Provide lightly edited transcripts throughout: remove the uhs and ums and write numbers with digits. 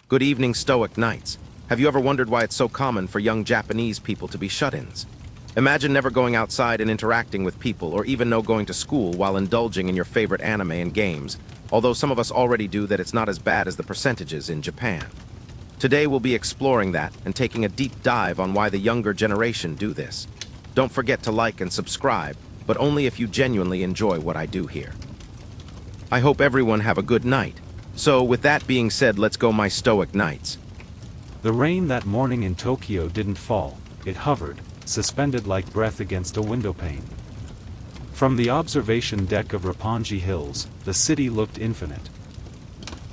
Good evening, stoic knights. Have you ever wondered why it's so common for young Japanese people to be shut-ins? Imagine never going outside and interacting with people, or even no going to school while indulging in your favorite anime and games, although some of us already do that. It's not as bad as the percentages in Japan. Today we'll be exploring that and taking a deep dive on why the younger generation do this. Don't forget to like and subscribe, but only if you genuinely enjoy what I do here. I hope everyone have a good night. So, with that being said, let's go, my stoic knights. The rain that morning in Tokyo didn't fall, it hovered, suspended like breath against a windowpane. From the observation deck of Roppongi Hills, the city looked infinite.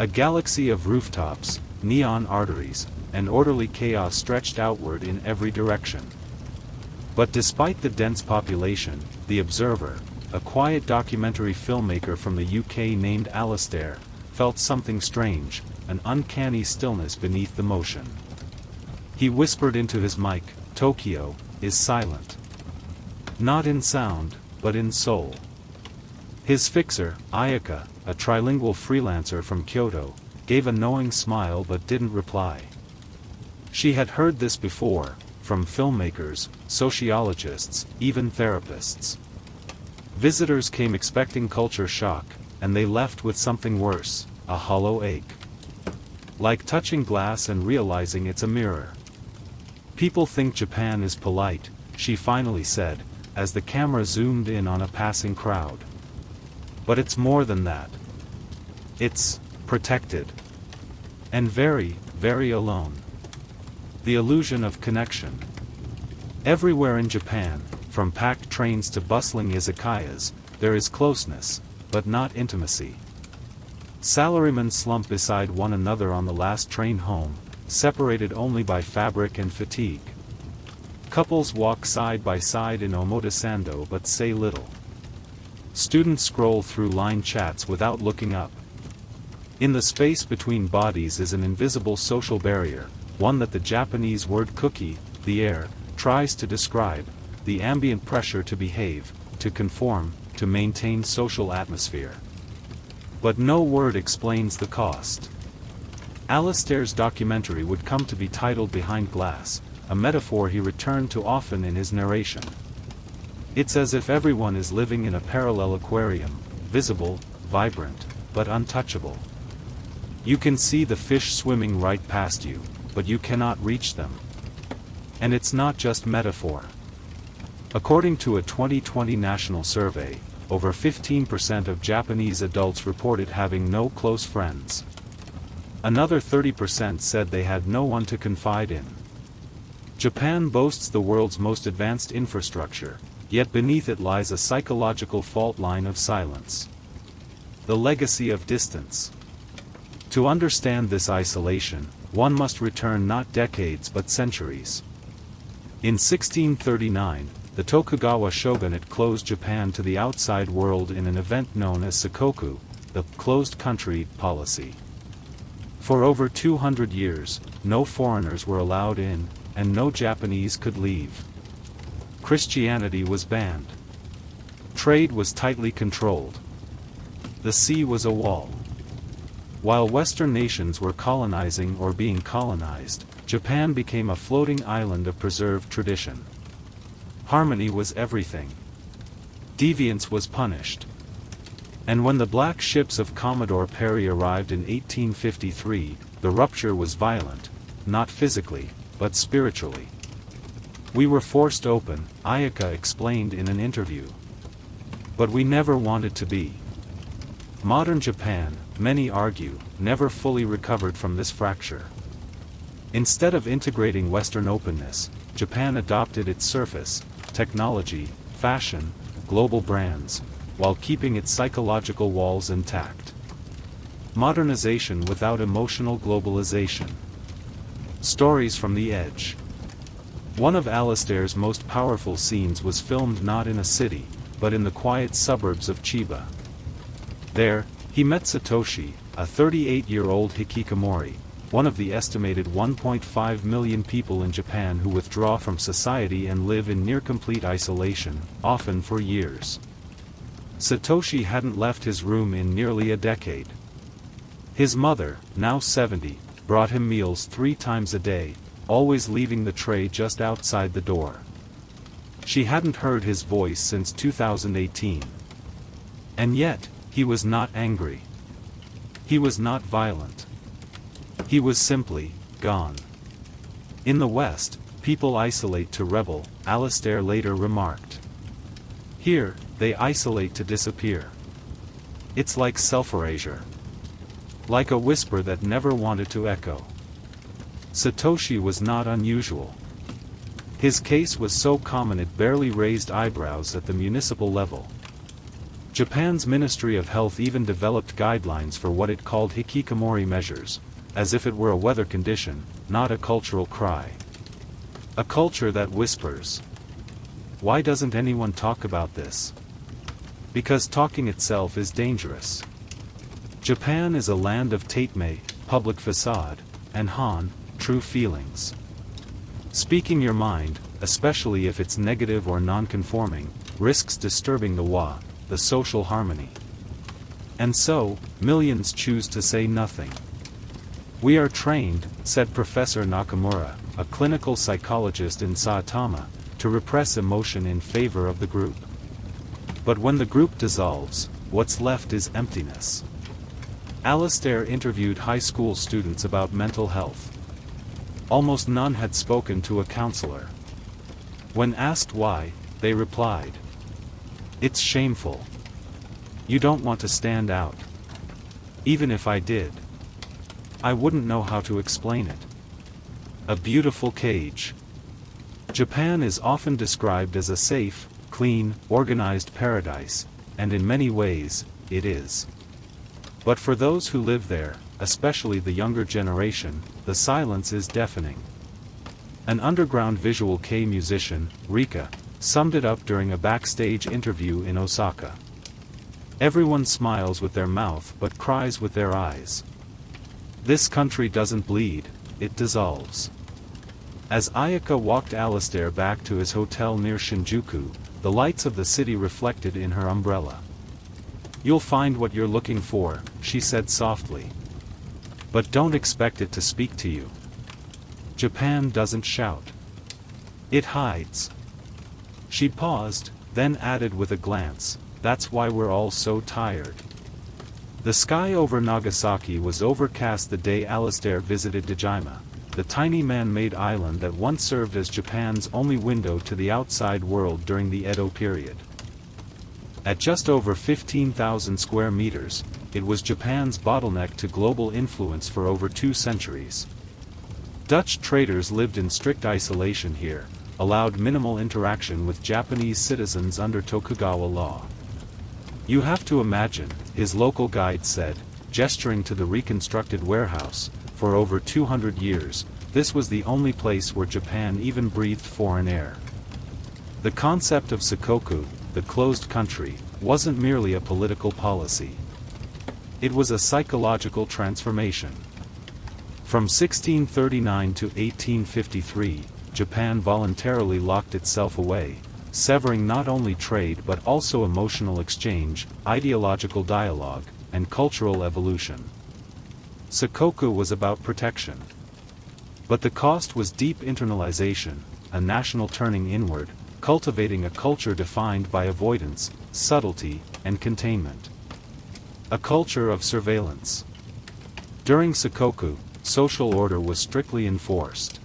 A galaxy of rooftops, neon arteries, and orderly chaos stretched outward in every direction. But despite the dense population, the observer, a quiet documentary filmmaker from the UK named Alastair, felt something strange, an uncanny stillness beneath the motion. He whispered into his mic, "Tokyo is silent. Not in sound, but in soul." His fixer, Ayaka, a trilingual freelancer from Kyoto, gave a knowing smile but didn't reply. She had heard this before, from filmmakers, sociologists, even therapists. Visitors came expecting culture shock, and they left with something worse, a hollow ache. Like touching glass and realizing it's a mirror. "People think Japan is polite," she finally said, as the camera zoomed in on a passing crowd. "But it's more than that. It's protected. And very, very alone. The illusion of connection. Everywhere in Japan, from packed trains to bustling izakayas, there is closeness, but not intimacy. Salarymen slump beside one another on the last train home, separated only by fabric and fatigue. Couples walk side by side in omotesando but say little. Students scroll through line chats without looking up. In the space between bodies is an invisible social barrier, one that the Japanese word kuki, the air, tries to describe, the ambient pressure to behave, to conform, to maintain social atmosphere. But no word explains the cost. Alastair's documentary would come to be titled Behind Glass, a metaphor he returned to often in his narration. It's as if everyone is living in a parallel aquarium, visible, vibrant, but untouchable. You can see the fish swimming right past you, but you cannot reach them. And it's not just metaphor. According to a 2020 national survey, over 15% of Japanese adults reported having no close friends. Another 30% said they had no one to confide in. Japan boasts the world's most advanced infrastructure, yet beneath it lies a psychological fault line of silence. The legacy of distance. To understand this isolation, one must return not decades but centuries. In 1639, the Tokugawa shogunate closed Japan to the outside world in an event known as Sakoku, the closed country policy. For over 200 years, no foreigners were allowed in, and no Japanese could leave. Christianity was banned. Trade was tightly controlled. The sea was a wall. While Western nations were colonizing or being colonized, Japan became a floating island of preserved tradition. Harmony was everything. Deviance was punished. And when the black ships of Commodore Perry arrived in 1853, the rupture was violent, not physically, but spiritually. "We were forced open," Ayaka explained in an interview. "But we never wanted to be." Modern Japan, many argue, never fully recovered from this fracture. Instead of integrating Western openness, Japan adopted its surface, technology, fashion, global brands, while keeping its psychological walls intact. Modernization without emotional globalization. Stories from the edge. One of Alastair's most powerful scenes was filmed not in a city, but in the quiet suburbs of Chiba. There, he met Satoshi, a 38-year-old hikikomori, one of the estimated 1.5 million people in Japan who withdraw from society and live in near-complete isolation, often for years. Satoshi hadn't left his room in nearly a decade. His mother, now 70, brought him meals 3 times a day, always leaving the tray just outside the door. She hadn't heard his voice since 2018. And yet, he was not angry. He was not violent. He was simply gone. In the West, people isolate to rebel, Alastair later remarked. Here, they isolate to disappear. It's like self-erasure. Like a whisper that never wanted to echo. Satoshi was not unusual. His case was so common it barely raised eyebrows at the municipal level. Japan's Ministry of Health even developed guidelines for what it called hikikomori measures, as if it were a weather condition, not a cultural cry. A culture that whispers. Why doesn't anyone talk about this? Because talking itself is dangerous. Japan is a land of taitmei, public facade, and han, true feelings. Speaking your mind, especially if it's negative or non-conforming, risks disturbing the social harmony. And so, millions choose to say nothing. We are trained, said Professor Nakamura, a clinical psychologist in Saitama, to repress emotion in favor of the group. But when the group dissolves, what's left is emptiness. Alastair interviewed high school students about mental health. Almost none had spoken to a counselor. When asked why, they replied, "It's shameful. You don't want to stand out. Even if I did, I wouldn't know how to explain it." A beautiful cage. Japan is often described as a safe, clean, organized paradise, and in many ways, it is. But for those who live there, especially the younger generation, the silence is deafening. An underground visual kei musician, Rika, summed it up during a backstage interview in Osaka. Everyone smiles with their mouth but cries with their eyes. This country doesn't bleed, it dissolves. As Ayaka walked Alastair back to his hotel near Shinjuku, the lights of the city reflected in her umbrella. "You'll find what you're looking for," she said softly. "But don't expect it to speak to you. Japan doesn't shout. It hides." She paused, then added with a glance, "That's why we're all so tired." The sky over Nagasaki was overcast the day Alastair visited Dejima, the tiny man-made island that once served as Japan's only window to the outside world during the Edo period. At just over 15,000 square meters, it was Japan's bottleneck to global influence for over 2 centuries. Dutch traders lived in strict isolation here, allowed minimal interaction with Japanese citizens under Tokugawa law. "You have to imagine," his local guide said, gesturing to the reconstructed warehouse, "for over 200 years, this was the only place where Japan even breathed foreign air." The concept of Sakoku, the closed country, wasn't merely a political policy. It was a psychological transformation. From 1639 to 1853, Japan voluntarily locked itself away, severing not only trade but also emotional exchange, ideological dialogue, and cultural evolution. Sakoku was about protection. But the cost was deep internalization, a national turning inward, cultivating a culture defined by avoidance, subtlety, and containment. A culture of surveillance. During Sakoku, social order was strictly enforced.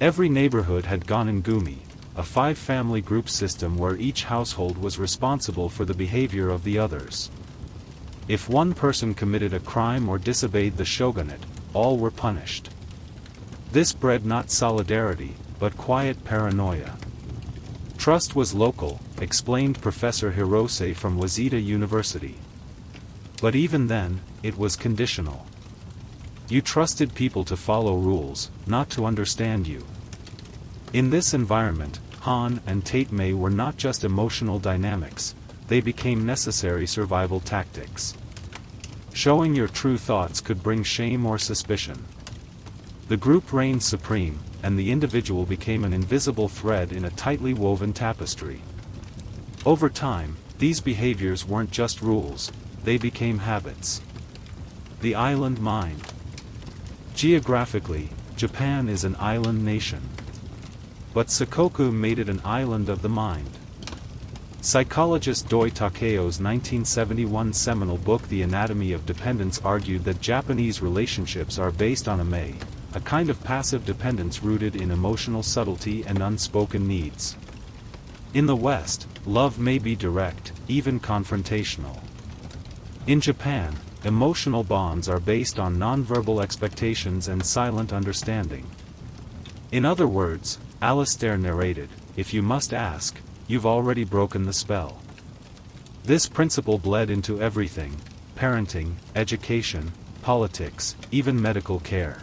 Every neighborhood had gonengumi, a 5-family group system where each household was responsible for the behavior of the others. If one person committed a crime or disobeyed the shogunate, all were punished. This bred not solidarity, but quiet paranoia. Trust was local, explained Professor Hirose from Waseda University. But even then, it was conditional. You trusted people to follow rules, not to understand you. In this environment, Han and taitmei were not just emotional dynamics, they became necessary survival tactics. Showing your true thoughts could bring shame or suspicion. The group reigned supreme, and the individual became an invisible thread in a tightly woven tapestry. Over time, these behaviors weren't just rules, they became habits. The island mind. Geographically, Japan is an island nation. But Sakoku made it an island of the mind. Psychologist Doi Takeo's 1971 seminal book The Anatomy of Dependence argued that Japanese relationships are based on a kind of passive dependence rooted in emotional subtlety and unspoken needs. In the West, love may be direct, even confrontational. In Japan, emotional bonds are based on nonverbal expectations and silent understanding. In other words, Alistair narrated, if you must ask, you've already broken the spell. This principle bled into everything: parenting, education, politics, even medical care.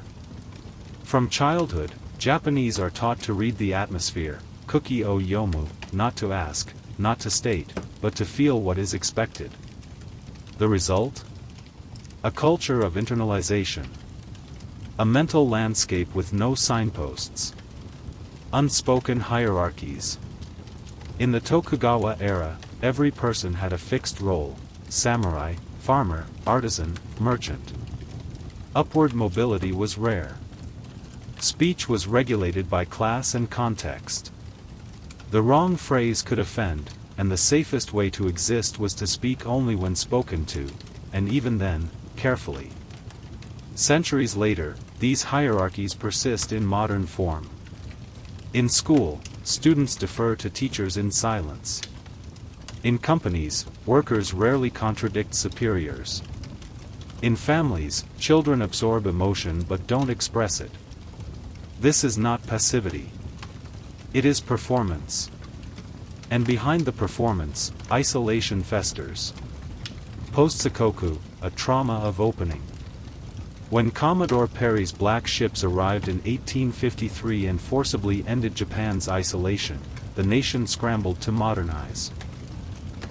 From childhood, Japanese are taught to read the atmosphere, kuki o yomu, not to ask, not to state, but to feel what is expected. The result? A culture of internalization. A mental landscape with no signposts. Unspoken hierarchies. In the Tokugawa era, every person had a fixed role: samurai, farmer, artisan, merchant. Upward mobility was rare. Speech was regulated by class and context. The wrong phrase could offend, and the safest way to exist was to speak only when spoken to, and even then, carefully. Centuries later, these hierarchies persist in modern form. In school, students defer to teachers in silence. In companies, workers rarely contradict superiors. In families, children absorb emotion but don't express it. This is not passivity. It is performance. And behind the performance, isolation festers. Post-Sakoku, a trauma of opening. When Commodore Perry's black ships arrived in 1853 and forcibly ended Japan's isolation, the nation scrambled to modernize.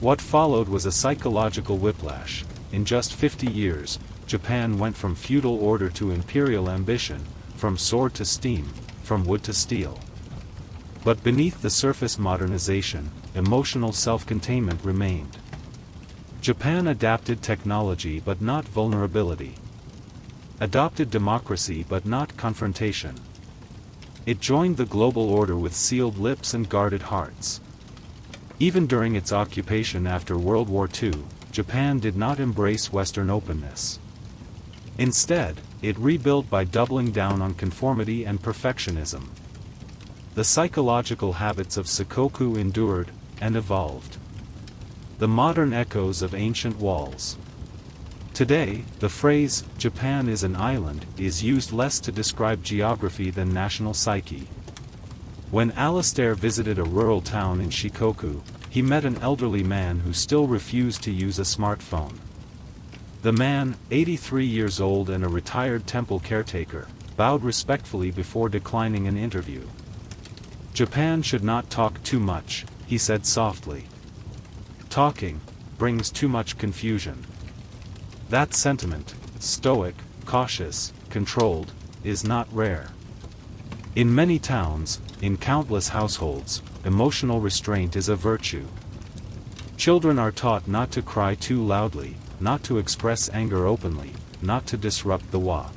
What followed was a psychological whiplash. In just 50 years, Japan went from feudal order to imperial ambition, from sword to steam, from wood to steel. But beneath the surface modernization, emotional self-containment remained. Japan adapted technology but not vulnerability. Adopted democracy but not confrontation. It joined the global order with sealed lips and guarded hearts. Even during its occupation after World War II, Japan did not embrace Western openness. Instead, it rebuilt by doubling down on conformity and perfectionism. The psychological habits of Sakoku endured, and evolved. The modern echoes of ancient walls. Today, the phrase, Japan is an island, is used less to describe geography than national psyche. When Alistair visited a rural town in Shikoku, he met an elderly man who still refused to use a smartphone. The man, 83 years old and a retired temple caretaker, bowed respectfully before declining an interview. Japan should not talk too much, he said softly. Talking brings too much confusion. That sentiment, stoic, cautious, controlled, is not rare. In many towns, in countless households, emotional restraint is a virtue. Children are taught not to cry too loudly, not to express anger openly, not to disrupt the wa.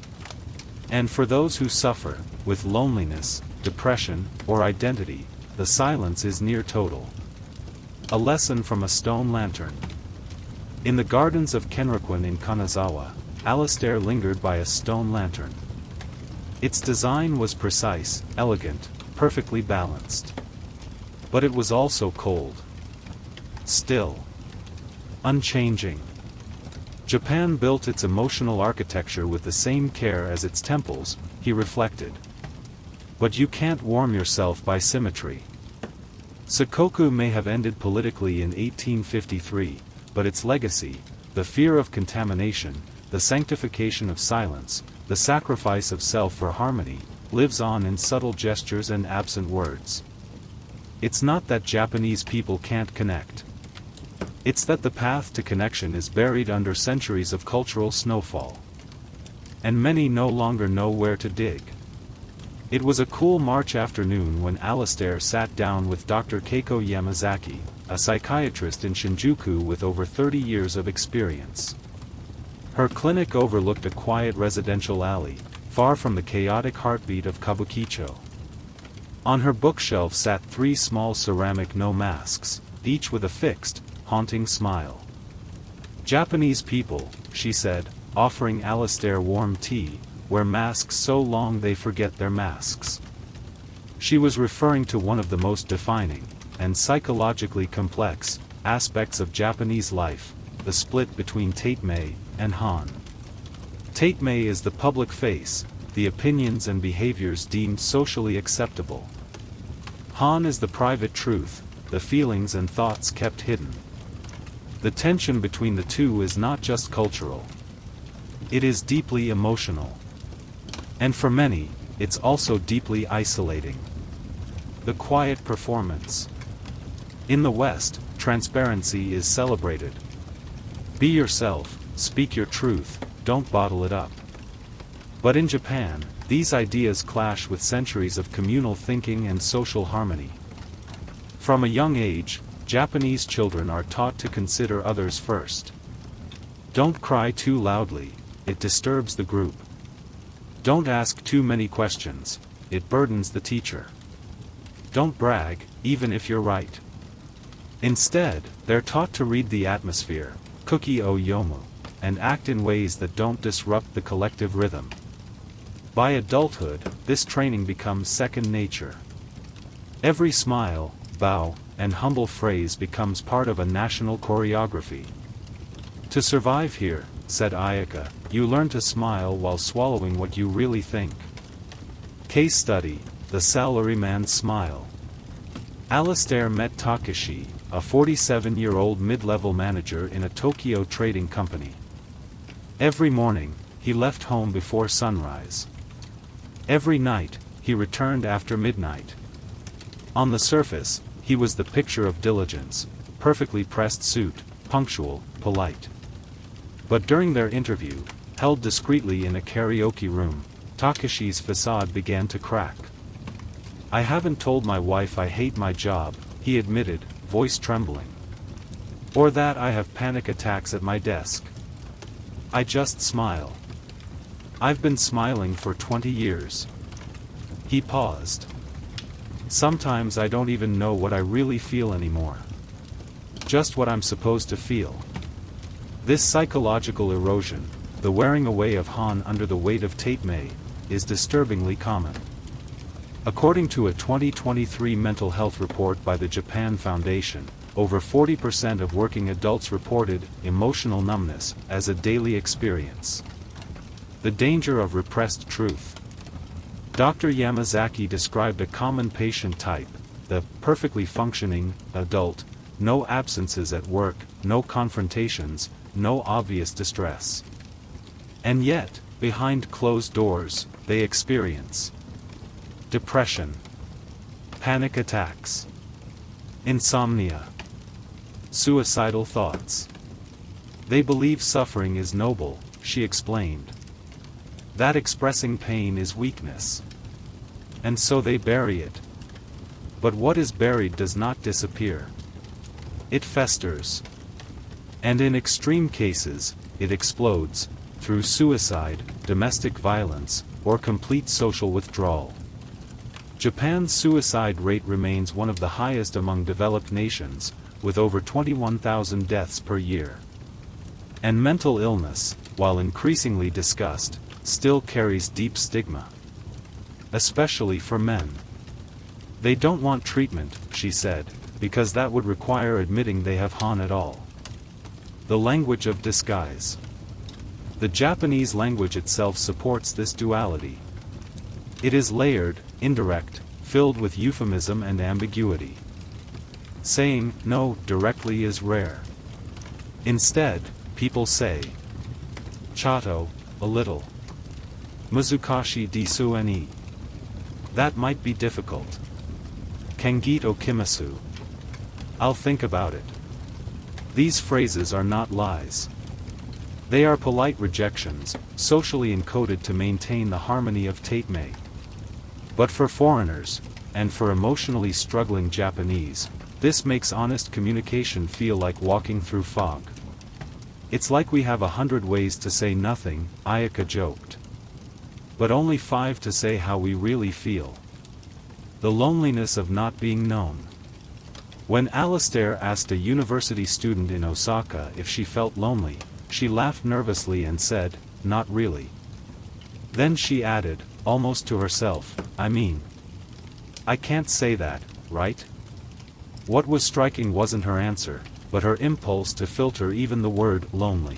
And for those who suffer, with loneliness, depression, or identity, the silence is near total. A lesson from a stone lantern. In the gardens of Kenroku in Kanazawa, Alistair lingered by a stone lantern. Its design was precise, elegant, perfectly balanced. But it was also cold. Still. Unchanging. Japan built its emotional architecture with the same care as its temples, he reflected. But you can't warm yourself by symmetry. Sakoku may have ended politically in 1853, but its legacy, the fear of contamination, the sanctification of silence, the sacrifice of self for harmony, lives on in subtle gestures and absent words. It's not that Japanese people can't connect. It's that the path to connection is buried under centuries of cultural snowfall. And many no longer know where to dig. It was a cool March afternoon when Alistair sat down with Dr. Keiko Yamazaki, a psychiatrist in Shinjuku with over 30 years of experience. Her clinic overlooked a quiet residential alley, far from the chaotic heartbeat of Kabukicho. On her bookshelf sat 3 small ceramic no masks, each with a fixed, haunting smile. "Japanese people," she said, offering Alistair warm tea, "wear masks so long they forget their masks." She was referring to one of the most defining, and psychologically complex, aspects of Japanese life, the split between Tate-mei and Han. Tate-mei is the public face, the opinions and behaviors deemed socially acceptable. Han is the private truth, the feelings and thoughts kept hidden. The tension between the two is not just cultural. It is deeply emotional. And for many, it's also deeply isolating. The quiet performance. In the West, transparency is celebrated. Be yourself, speak your truth, don't bottle it up. But in Japan, these ideas clash with centuries of communal thinking and social harmony. From a young age, Japanese children are taught to consider others first. Don't cry too loudly, it disturbs the group. Don't ask too many questions, it burdens the teacher. Don't brag, even if you're right. Instead, they're taught to read the atmosphere, kuki o yomu, and act in ways that don't disrupt the collective rhythm. By adulthood, this training becomes second nature. Every smile, bow, and humble phrase becomes part of a national choreography. "To survive here," said Ayaka, "you learn to smile while swallowing what you really think." Case study, the salaryman smile. Alistair met Takeshi, a 47-year-old mid-level manager in a Tokyo trading company. Every morning, he left home before sunrise. Every night, he returned after midnight. On the surface, he was the picture of diligence, perfectly pressed suit, punctual, polite. But during their interview, held discreetly in a karaoke room, Takeshi's facade began to crack. "I haven't told my wife I hate my job," he admitted, voice trembling. "Or that I have panic attacks at my desk. I just smile. I've been smiling for 20 years. He paused. "Sometimes I don't even know what I really feel anymore. Just what I'm supposed to feel." This psychological erosion, the wearing away of Han under the weight of Tate-mei, is disturbingly common. According to a 2023 mental health report by the Japan Foundation, over 40% of working adults reported emotional numbness as a daily experience. The danger of repressed truth. Dr. Yamazaki described a common patient type, the perfectly functioning adult, no absences at work, no confrontations, no obvious distress. And yet, behind closed doors, they experience depression, panic attacks, insomnia, suicidal thoughts. They believe suffering is noble, she explained. That expressing pain is weakness. And so they bury it. But what is buried does not disappear. It festers. And in extreme cases, it explodes, through suicide, domestic violence, or complete social withdrawal. Japan's suicide rate remains one of the highest among developed nations, with over 21,000 deaths per year. And mental illness, while increasingly discussed, still carries deep stigma. Especially for men. They don't want treatment, she said, because that would require admitting they have Han at all. The language of disguise. The Japanese language itself supports this duality. It is layered, indirect, filled with euphemism and ambiguity. Saying no directly is rare. Instead, people say "chato," a little. "Muzukashi desu ni." That might be difficult. "Kangito kimasu." I'll think about it. These phrases are not lies. They are polite rejections, socially encoded to maintain the harmony of Tate-mei. But for foreigners, and for emotionally struggling Japanese, this makes honest communication feel like walking through fog. It's like we have 100 ways to say nothing, Ayaka joked. but only 5 to say how we really feel. The loneliness of not being known. When Alistair asked a university student in Osaka if she felt lonely, she laughed nervously and said, "Not really." Then she added, almost to herself, I can't say that, right?" What was striking wasn't her answer, but her impulse to filter even the word lonely.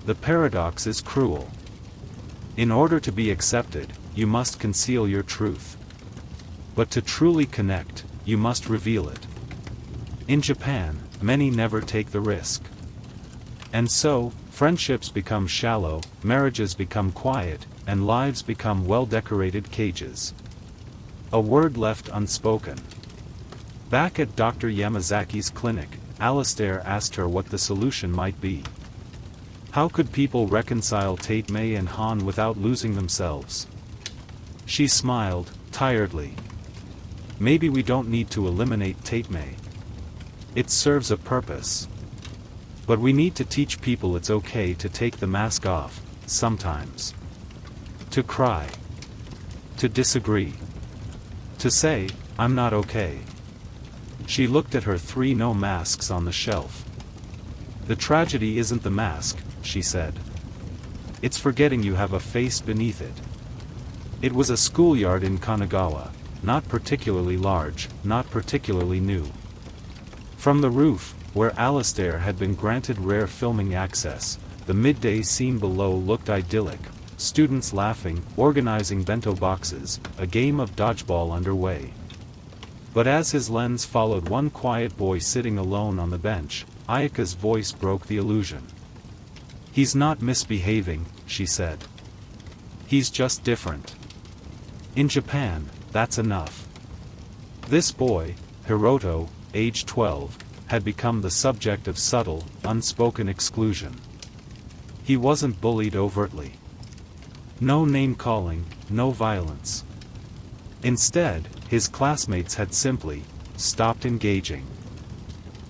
The paradox is cruel. In order to be accepted, you must conceal your truth. But to truly connect, you must reveal it. In Japan, many never take the risk. And so, friendships become shallow, marriages become quiet, and lives become well-decorated cages. A word left unspoken. Back at Dr. Yamazaki's clinic, Alistair asked her what the solution might be. How could people reconcile Tate-Mei and Han without losing themselves? She smiled, tiredly. Maybe we don't need to eliminate Tate-Mei. It serves a purpose. But we need to teach people it's okay to take the mask off, sometimes. To cry. To disagree. To say, "I'm not okay." She looked at her 3 no masks on the shelf. "The tragedy isn't the mask," she said. "It's forgetting you have a face beneath it." It was a schoolyard in Kanagawa, not particularly large, not particularly new. From the roof, where Alistair had been granted rare filming access, the midday scene below looked idyllic, students laughing, organizing bento boxes, a game of dodgeball underway. But as his lens followed one quiet boy sitting alone on the bench, Ayaka's voice broke the illusion. "He's not misbehaving," she said. "He's just different. In Japan, that's enough." This boy, Hiroto, age 12, had become the subject of subtle, unspoken exclusion. He wasn't bullied overtly. No name-calling, no violence. Instead, his classmates had simply stopped engaging.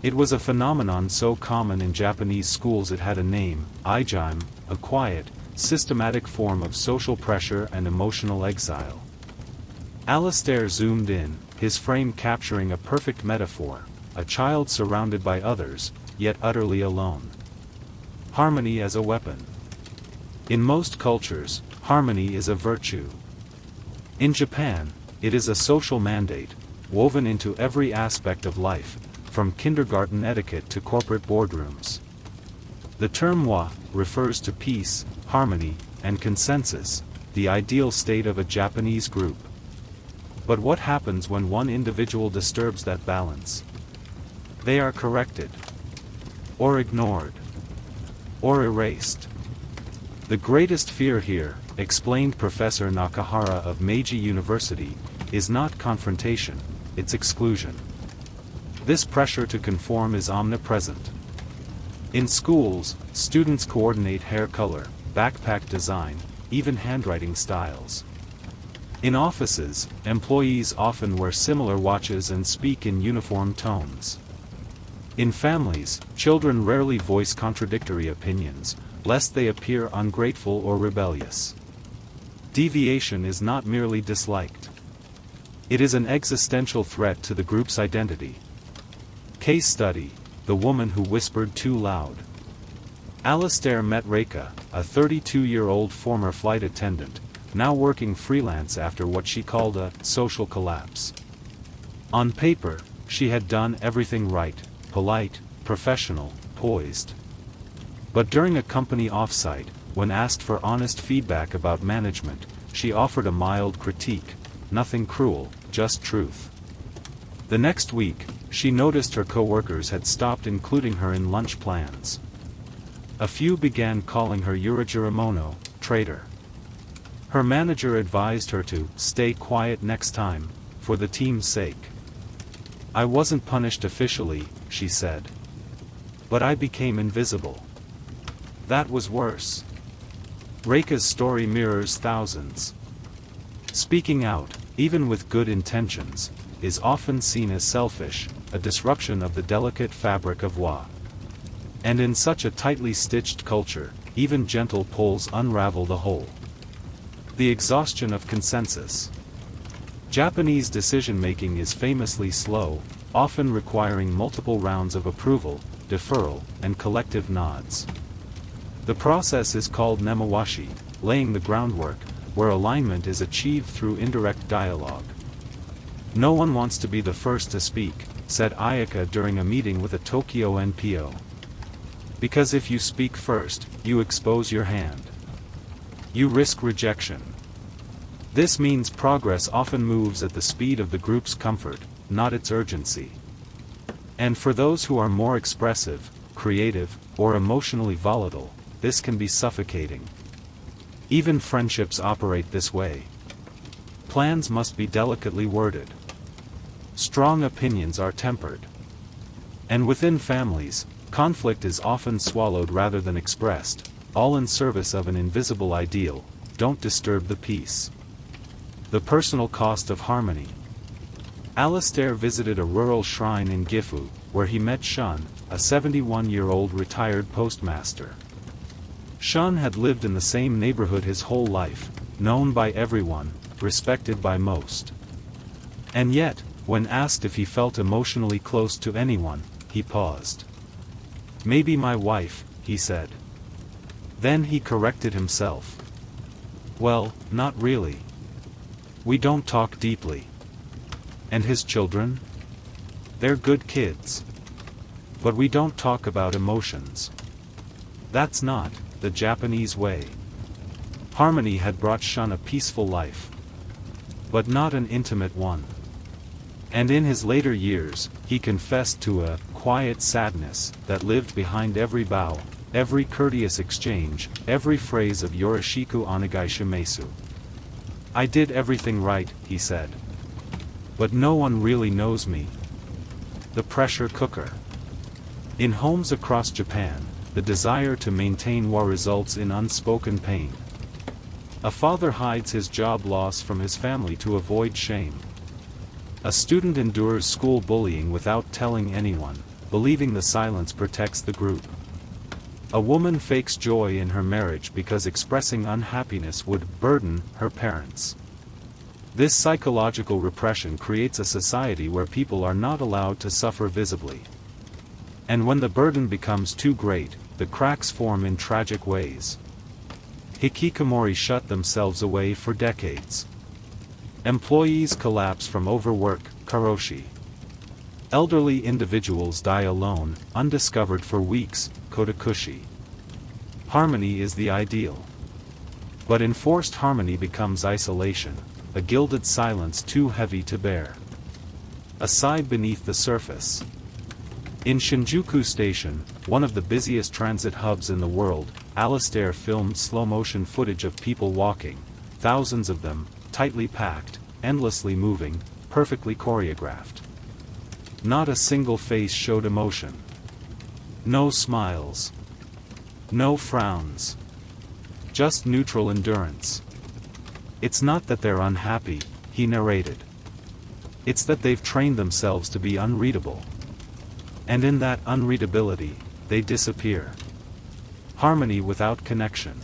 It was a phenomenon so common in Japanese schools it had a name, ijime, a quiet, systematic form of social pressure and emotional exile. Alistair zoomed in, his frame capturing a perfect metaphor, a child surrounded by others, yet utterly alone. Harmony as a weapon. In most cultures, harmony is a virtue. In Japan, it is a social mandate, woven into every aspect of life, from kindergarten etiquette to corporate boardrooms. The term wa refers to peace, harmony, and consensus, the ideal state of a Japanese group. But what happens when one individual disturbs that balance? They are corrected, or ignored, or erased. The greatest fear here, explained Professor Nakahara of Meiji University, is not confrontation, it's exclusion. This pressure to conform is omnipresent. In schools, students coordinate hair color, backpack design, even handwriting styles. In offices, employees often wear similar watches and speak in uniform tones. In families, children rarely voice contradictory opinions, lest they appear ungrateful or rebellious. Deviation is not merely disliked. It is an existential threat to the group's identity. Case study: the woman who whispered too loud. Alistair met Reika, a 32-year-old former flight attendant, now working freelance after what she called a social collapse. On paper, she had done everything right, polite, professional, poised. But during a company offsite, when asked for honest feedback about management, she offered a mild critique, nothing cruel, just truth. The next week, she noticed her coworkers had stopped including her in lunch plans. A few began calling her Yurajiramono, traitor. Her manager advised her to stay quiet next time, for the team's sake. "I wasn't punished officially," she said. "But I became invisible. That was worse." Reika's story mirrors thousands. Speaking out, even with good intentions, is often seen as selfish, a disruption of the delicate fabric of wa. And in such a tightly stitched culture, even gentle pulls unravel the whole. The exhaustion of consensus. Japanese decision-making is famously slow, often requiring multiple rounds of approval, deferral, and collective nods. The process is called nemawashi, laying the groundwork, where alignment is achieved through indirect dialogue. "No one wants to be the first to speak," said Ayaka during a meeting with a Tokyo NPO. "Because if you speak first, you expose your hand. You risk rejection." This means progress often moves at the speed of the group's comfort, not its urgency. And for those who are more expressive, creative, or emotionally volatile, this can be suffocating. Even friendships operate this way. Plans must be delicately worded. Strong opinions are tempered. And within families, conflict is often swallowed rather than expressed, all in service of an invisible ideal: don't disturb the peace. The personal cost of harmony. Alistair visited a rural shrine in Gifu, where he met Shun, a 71-year-old retired postmaster. Shun had lived in the same neighborhood his whole life, known by everyone, respected by most. And yet, when asked if he felt emotionally close to anyone, he paused. "Maybe my wife," he said. Then he corrected himself. "Well, not really. We don't talk deeply." And his children? They're good kids. But we don't talk about emotions. That's not the Japanese way. Harmony had brought Shun a peaceful life. But not an intimate one. And in his later years, he confessed to a quiet sadness that lived behind every bow, every courteous exchange, every phrase of Yoroshiku onegai shimasu. "I did everything right," he said. "But no one really knows me." The pressure cooker. In homes across Japan, the desire to maintain war results in unspoken pain. A father hides his job loss from his family to avoid shame. A student endures school bullying without telling anyone, believing the silence protects the group. A woman fakes joy in her marriage because expressing unhappiness would burden her parents. This psychological repression creates a society where people are not allowed to suffer visibly. And when the burden becomes too great, the cracks form in tragic ways. Hikikomori shut themselves away for decades. Employees collapse from overwork, karoshi. Elderly individuals die alone, undiscovered for weeks, kodakushi. Harmony is the ideal. But enforced harmony becomes isolation, a gilded silence too heavy to bear. A sigh beneath the surface. In Shinjuku Station, one of the busiest transit hubs in the world, Alistair filmed slow-motion footage of people walking, thousands of them, tightly packed, endlessly moving, perfectly choreographed. Not a single face showed emotion. No smiles. No frowns. Just neutral endurance. "It's not that they're unhappy," he narrated. "It's that they've trained themselves to be unreadable. And in that unreadability, they disappear." Harmony without connection.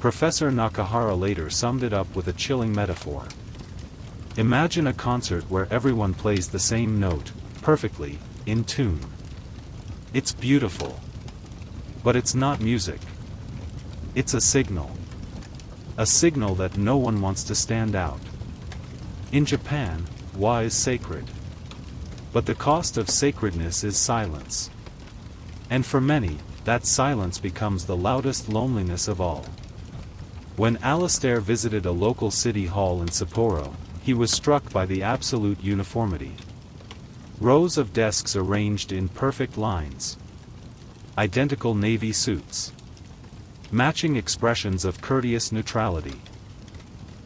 Professor Nakahara later summed it up with a chilling metaphor. Imagine a concert where everyone plays the same note, perfectly, in tune. It's beautiful. But it's not music. It's a signal. A signal that no one wants to stand out. In Japan, wa is sacred. But the cost of sacredness is silence. And for many, that silence becomes the loudest loneliness of all. When Alistair visited a local city hall in Sapporo, he was struck by the absolute uniformity. Rows of desks arranged in perfect lines. Identical navy suits. Matching expressions of courteous neutrality.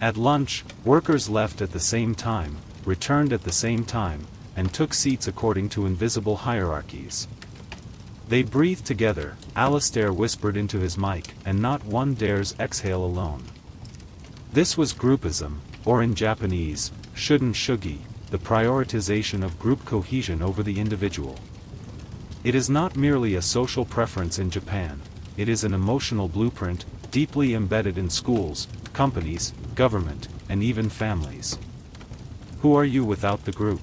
At lunch, workers left at the same time, returned at the same time, and took seats according to invisible hierarchies. They breathed together, Alistair whispered into his mic, and not one dares exhale alone. This was groupism, or in Japanese, shuden shugi, the prioritization of group cohesion over the individual. It is not merely a social preference in Japan, it is an emotional blueprint, deeply embedded in schools, companies, government, and even families. Who are you without the group?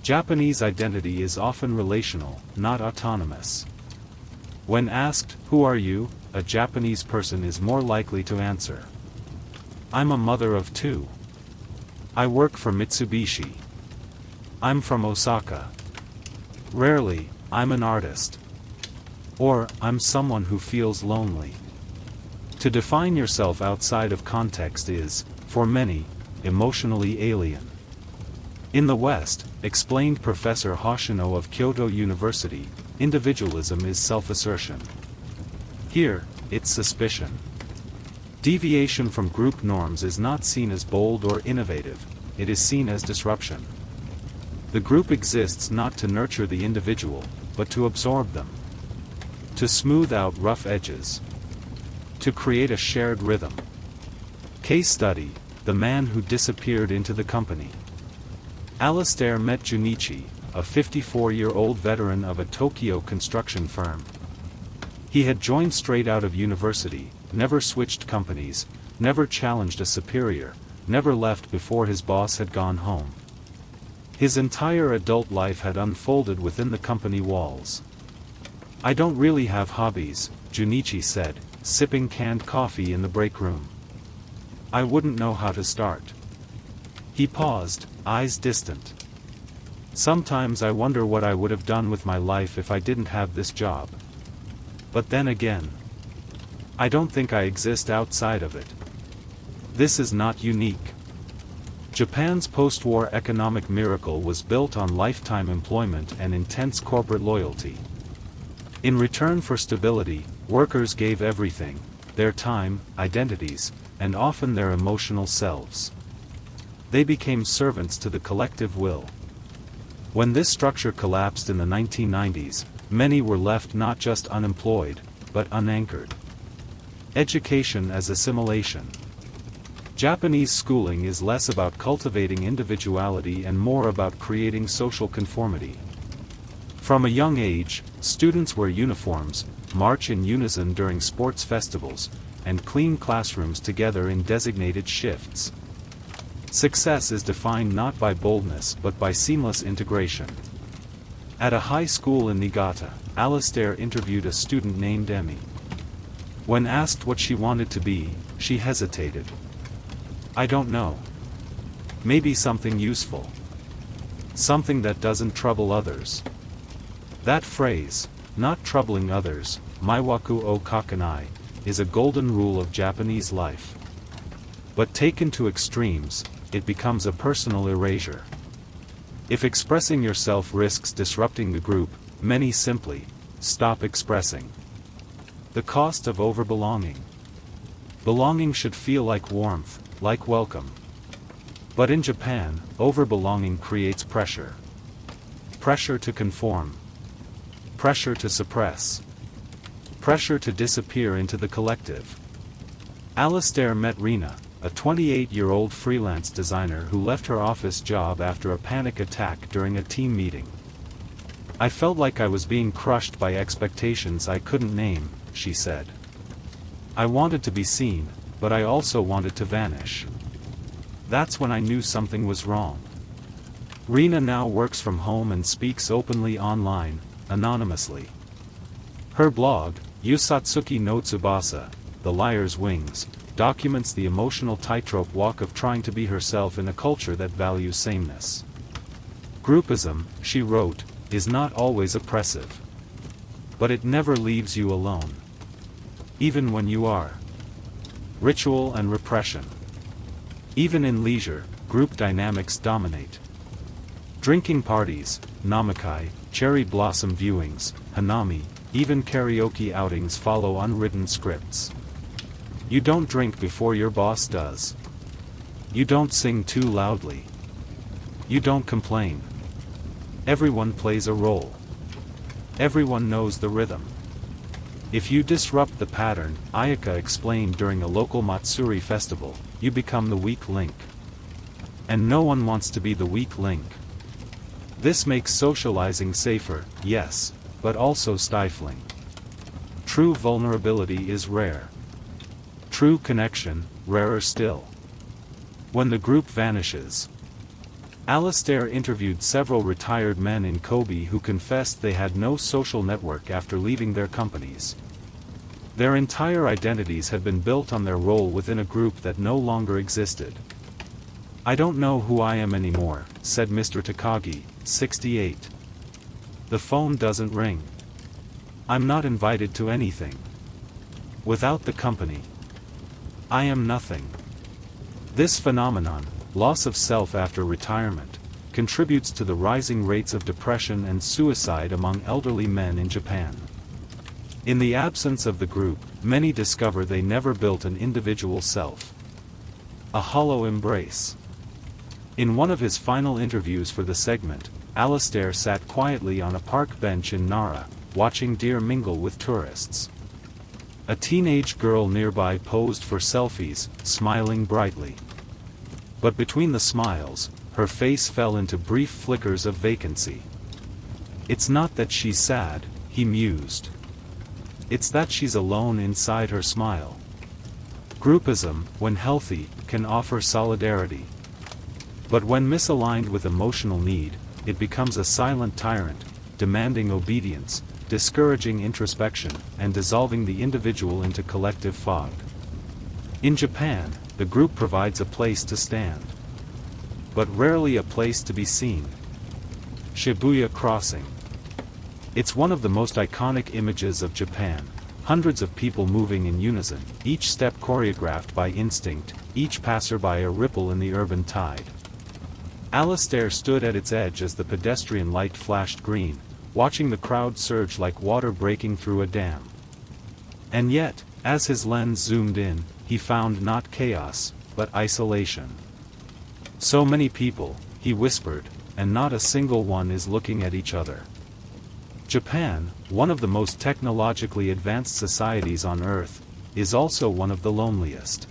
Japanese identity is often relational, not autonomous. When asked, "Who are you?" a Japanese person is more likely to answer, "I'm a mother of two. I work for Mitsubishi. I'm from Osaka." Rarely, "I'm an artist." Or, "I'm someone who feels lonely." To define yourself outside of context is, for many, emotionally alien. In the West, explained Professor Hoshino of Kyoto University, individualism is self-assertion. Here, it's suspicion. Deviation from group norms is not seen as bold or innovative, it is seen as disruption. The group exists not to nurture the individual, but to absorb them. To smooth out rough edges. To create a shared rhythm. Case study: the man who disappeared into the company. Alistair met Junichi, a 54-year-old veteran of a Tokyo construction firm. He had joined straight out of university, never switched companies, never challenged a superior, never left before his boss had gone home. His entire adult life had unfolded within the company walls. "I don't really have hobbies," Junichi said, sipping canned coffee in the break room. "I wouldn't know how to start." He paused, eyes distant. "Sometimes I wonder what I would have done with my life if I didn't have this job. But then again, I don't think I exist outside of it." This is not unique. Japan's post-war economic miracle was built on lifetime employment and intense corporate loyalty. In return for stability, workers gave everything: their time, identities, and often their emotional selves. They became servants to the collective will. When this structure collapsed in the 1990s, many were left not just unemployed, but unanchored. Education as assimilation. Japanese schooling is less about cultivating individuality and more about creating social conformity. From a young age, students wear uniforms, march in unison during sports festivals, and clean classrooms together in designated shifts. Success is defined not by boldness but by seamless integration. At a high school in Niigata, Alistair interviewed a student named Emmy. When asked what she wanted to be, she hesitated. "I don't know. Maybe something useful. Something that doesn't trouble others." That phrase, "not troubling others," maiwaku o kakanai, is a golden rule of Japanese life. But taken to extremes, it becomes a personal erasure. If expressing yourself risks disrupting the group, many simply stop expressing. The cost of overbelonging. Belonging should feel like warmth, like welcome. But in Japan, overbelonging creates pressure. Pressure to conform. Pressure to suppress. Pressure to disappear into the collective. Alistair met Rina, a 28-year-old freelance designer who left her office job after a panic attack during a team meeting. "I felt like I was being crushed by expectations I couldn't name," she said. "I wanted to be seen, but I also wanted to vanish. That's when I knew something was wrong." Rina now works from home and speaks openly online, anonymously. Her blog, Yusatsuki no Tsubasa, The Liar's Wings, documents the emotional tightrope walk of trying to be herself in a culture that values sameness. "Groupism," she wrote, "is not always oppressive. But it never leaves you alone. Even when you are." Ritual and repression. Even in leisure, group dynamics dominate. Drinking parties, namakai, cherry blossom viewings, hanami, even karaoke outings follow unwritten scripts. You don't drink before your boss does. You don't sing too loudly. You don't complain. Everyone plays a role. Everyone knows the rhythm. If you disrupt the pattern, Ayaka explained during a local Matsuri festival, you become the weak link. And no one wants to be the weak link. This makes socializing safer, yes, but also stifling. True vulnerability is rare. True connection, rarer still. When the group vanishes. Alastair interviewed several retired men in Kobe who confessed they had no social network after leaving their companies. Their entire identities had been built on their role within a group that no longer existed. "I don't know who I am anymore," said Mr. Takagi, 68. "The phone doesn't ring. I'm not invited to anything. Without the company, I am nothing." This phenomenon, loss of self after retirement, contributes to the rising rates of depression and suicide among elderly men in Japan. In the absence of the group, many discover they never built an individual self. A hollow embrace. In one of his final interviews for the segment, Alastair sat quietly on a park bench in Nara, watching deer mingle with tourists. A teenage girl nearby posed for selfies, smiling brightly. But between the smiles, her face fell into brief flickers of vacancy. "It's not that she's sad," he mused. "It's that she's alone inside her smile." Groupism, when healthy, can offer solidarity. But when misaligned with emotional need, it becomes a silent tyrant, demanding obedience, discouraging introspection, and dissolving the individual into collective fog. In Japan, the group provides a place to stand. But rarely a place to be seen. Shibuya Crossing. It's one of the most iconic images of Japan, hundreds of people moving in unison, each step choreographed by instinct, each passerby a ripple in the urban tide. Alastair stood at its edge as the pedestrian light flashed green, watching the crowd surge like water breaking through a dam. And yet, as his lens zoomed in, he found not chaos, but isolation. "So many people," he whispered, "and not a single one is looking at each other." Japan, one of the most technologically advanced societies on Earth, is also one of the loneliest.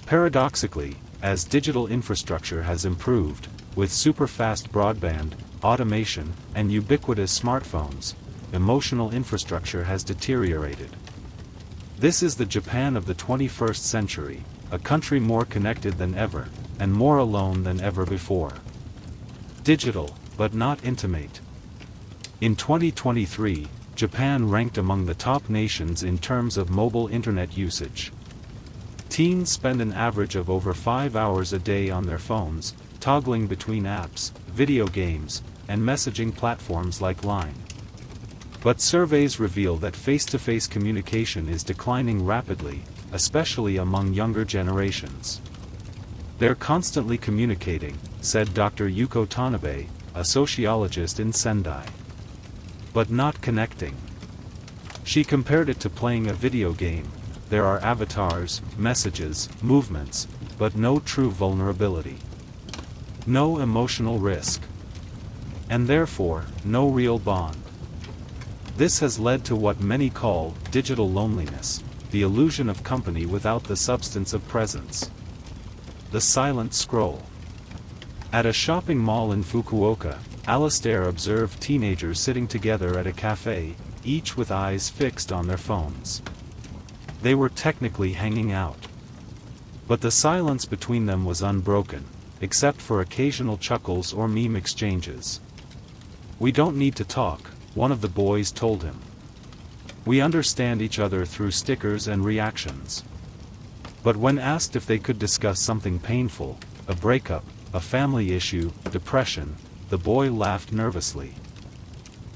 Paradoxically, as digital infrastructure has improved, with super-fast broadband, automation, and ubiquitous smartphones, emotional infrastructure has deteriorated. This is the Japan of the 21st century, a country more connected than ever, and more alone than ever before. Digital, but not intimate. In 2023, Japan ranked among the top nations in terms of mobile internet usage. Teens spend an average of over 5 hours a day on their phones, toggling between apps, video games, and messaging platforms like Line. But surveys reveal that face-to-face communication is declining rapidly, especially among younger generations. "They're constantly communicating," said Dr. Yuko Tanabe, a sociologist in Sendai. "But not connecting." She compared it to playing a video game. There are avatars, messages, movements, but no true vulnerability. No emotional risk. And therefore, no real bond. This has led to what many call digital loneliness, the illusion of company without the substance of presence. The silent scroll. At a shopping mall in Fukuoka, Alastair observed teenagers sitting together at a cafe, each with eyes fixed on their phones. They were technically hanging out. But the silence between them was unbroken, except for occasional chuckles or meme exchanges. "We don't need to talk," one of the boys told him. "We understand each other through stickers and reactions." But when asked if they could discuss something painful, a breakup, a family issue, depression, the boy laughed nervously.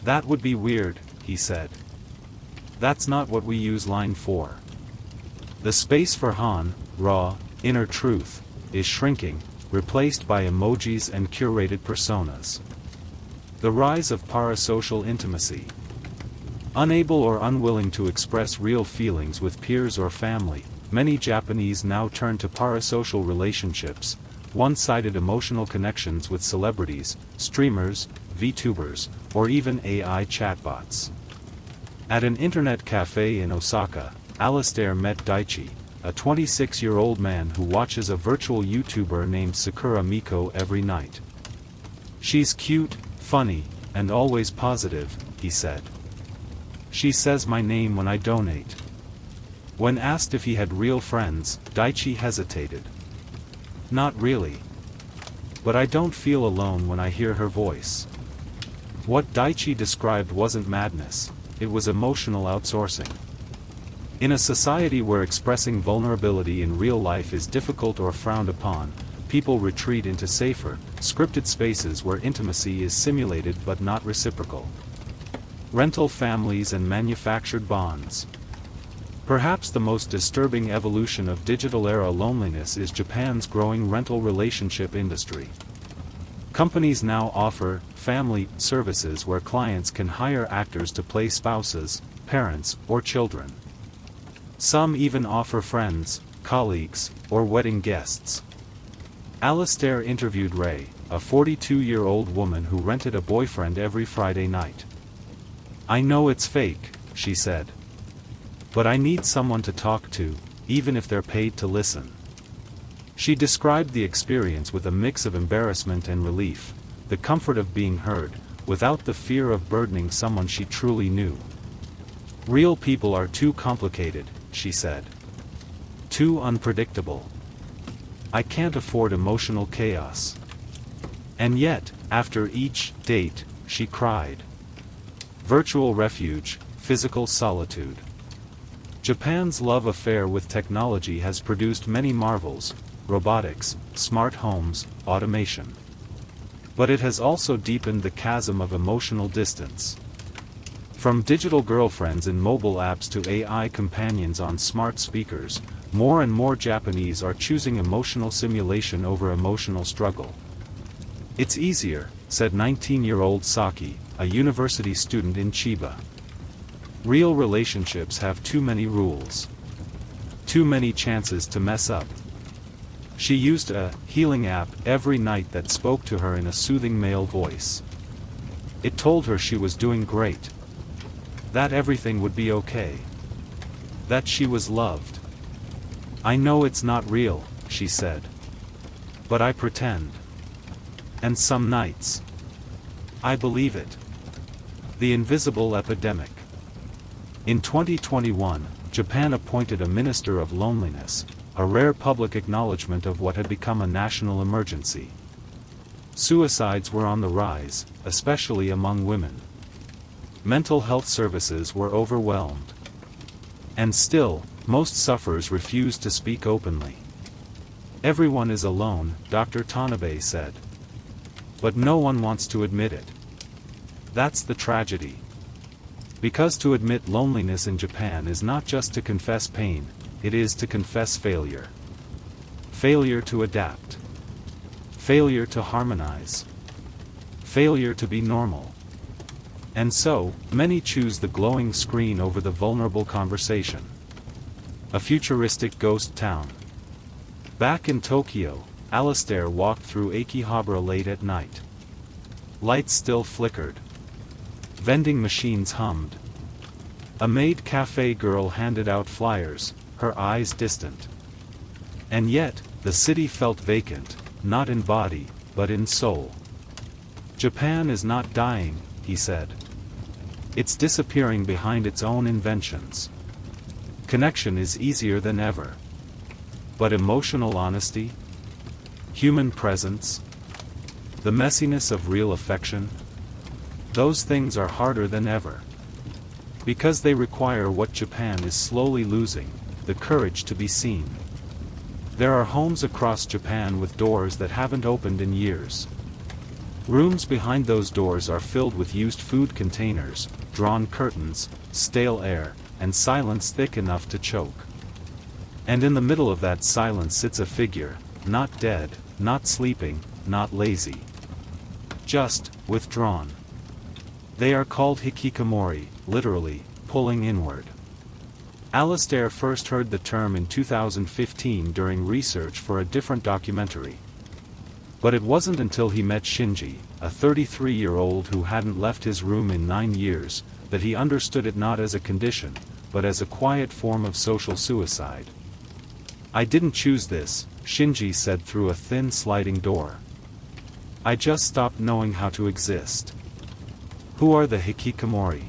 "That would be weird," he said. "That's not what we use Line for." The space for raw, inner truth, is shrinking, replaced by emojis and curated personas. The rise of parasocial intimacy. Unable or unwilling to express real feelings with peers or family, many Japanese now turn to parasocial relationships, one-sided emotional connections with celebrities, streamers, VTubers, or even AI chatbots. At an internet cafe in Osaka, Alastair met Daichi, a 26-year-old man who watches a virtual YouTuber named Sakura Miko every night. "She's cute, funny, and always positive," he said. "She says my name when I donate." When asked if he had real friends, Daichi hesitated. Not really. But I don't feel alone when I hear her voice. What Daichi described wasn't madness, it was emotional outsourcing. In a society where expressing vulnerability in real life is difficult or frowned upon, people retreat into safer, scripted spaces where intimacy is simulated but not reciprocal. Rental families and manufactured bonds. Perhaps the most disturbing evolution of digital-era loneliness is Japan's growing rental relationship industry. Companies now offer family services where clients can hire actors to play spouses, parents, or children. Some even offer friends, colleagues, or wedding guests. Alistair interviewed Ray, a 42-year-old woman who rented a boyfriend every Friday night. "I know it's fake," she said. "But I need someone to talk to, even if they're paid to listen." She described the experience with a mix of embarrassment and relief, the comfort of being heard, without the fear of burdening someone she truly knew. "Real people are too complicated," she said. "Too unpredictable. I can't afford emotional chaos." And yet, after each date, she cried. Virtual refuge, physical solitude. Japan's love affair with technology has produced many marvels: robotics, smart homes, automation. But it has also deepened the chasm of emotional distance. From digital girlfriends in mobile apps to AI companions on smart speakers, more and more Japanese are choosing emotional simulation over emotional struggle. "It's easier," said 19-year-old Saki, a university student in Chiba. "Real relationships have too many rules. Too many chances to mess up." She used a healing app every night that spoke to her in a soothing male voice. It told her she was doing great. That everything would be okay. That she was loved. "I know it's not real," she said. "But I pretend. And some nights, I believe it." The invisible epidemic. In 2021, Japan appointed a Minister of Loneliness, a rare public acknowledgement of what had become a national emergency. Suicides were on the rise, especially among women. Mental health services were overwhelmed. And still, most sufferers refused to speak openly. "Everyone is alone," Dr. Tanabe said. "But no one wants to admit it. That's the tragedy." Because to admit loneliness in Japan is not just to confess pain, it is to confess failure. Failure to adapt. Failure to harmonize. Failure to be normal. And so, many choose the glowing screen over the vulnerable conversation. A futuristic ghost town. Back in Tokyo, Alistair walked through Akihabara late at night. Lights still flickered. Vending machines hummed. A maid cafe girl handed out flyers, her eyes distant. And yet, the city felt vacant, not in body, but in soul. "Japan is not dying," he said. "It's disappearing behind its own inventions. Connection is easier than ever. But emotional honesty? Human presence? The messiness of real affection? Those things are harder than ever. Because they require what Japan is slowly losing, the courage to be seen." There are homes across Japan with doors that haven't opened in years. Rooms behind those doors are filled with used food containers, drawn curtains, stale air, and silence thick enough to choke. And in the middle of that silence sits a figure, not dead, not sleeping, not lazy. Just withdrawn. They are called hikikomori, literally, pulling inward. Alistair first heard the term in 2015 during research for a different documentary. But it wasn't until he met Shinji, a 33-year-old who hadn't left his room in 9 years, that he understood it not as a condition, but as a quiet form of social suicide. "I didn't choose this," Shinji said through a thin sliding door. "I just stopped knowing how to exist." Who are the hikikomori?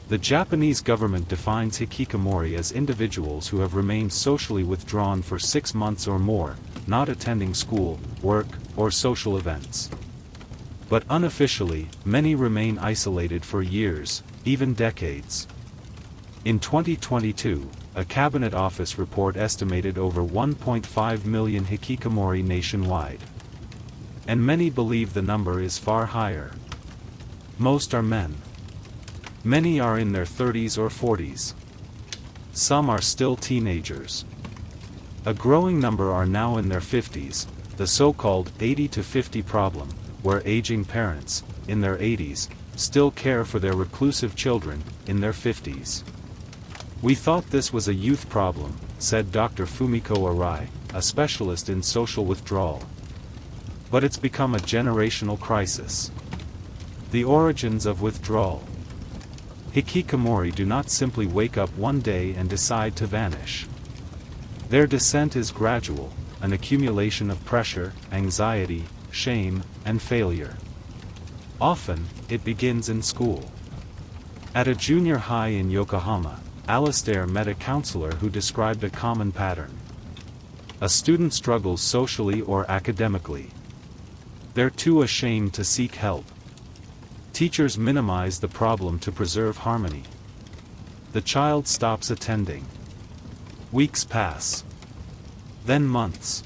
The Japanese government defines hikikomori as individuals who have remained socially withdrawn for 6 months or more, not attending school, work, or social events. But unofficially, many remain isolated for years, even decades. In 2022, a Cabinet Office report estimated over 1.5 million hikikomori nationwide. And many believe the number is far higher. Most are men. Many are in their 30s or 40s. Some are still teenagers. A growing number are now in their 50s, the so-called 80 to 50 problem, where aging parents, in their 80s, still care for their reclusive children, in their 50s. We thought this was a youth problem, said Dr. Fumiko Arai, a specialist in social withdrawal. But it's become a generational crisis. The origins of withdrawal. Hikikomori do not simply wake up one day and decide to vanish. Their descent is gradual, an accumulation of pressure, anxiety, shame, and failure. Often, it begins in school. At a junior high in Yokohama, Alistair met a counselor who described a common pattern. A student struggles socially or academically. They're too ashamed to seek help. Teachers minimize the problem to preserve harmony. The child stops attending. Weeks pass. Then months.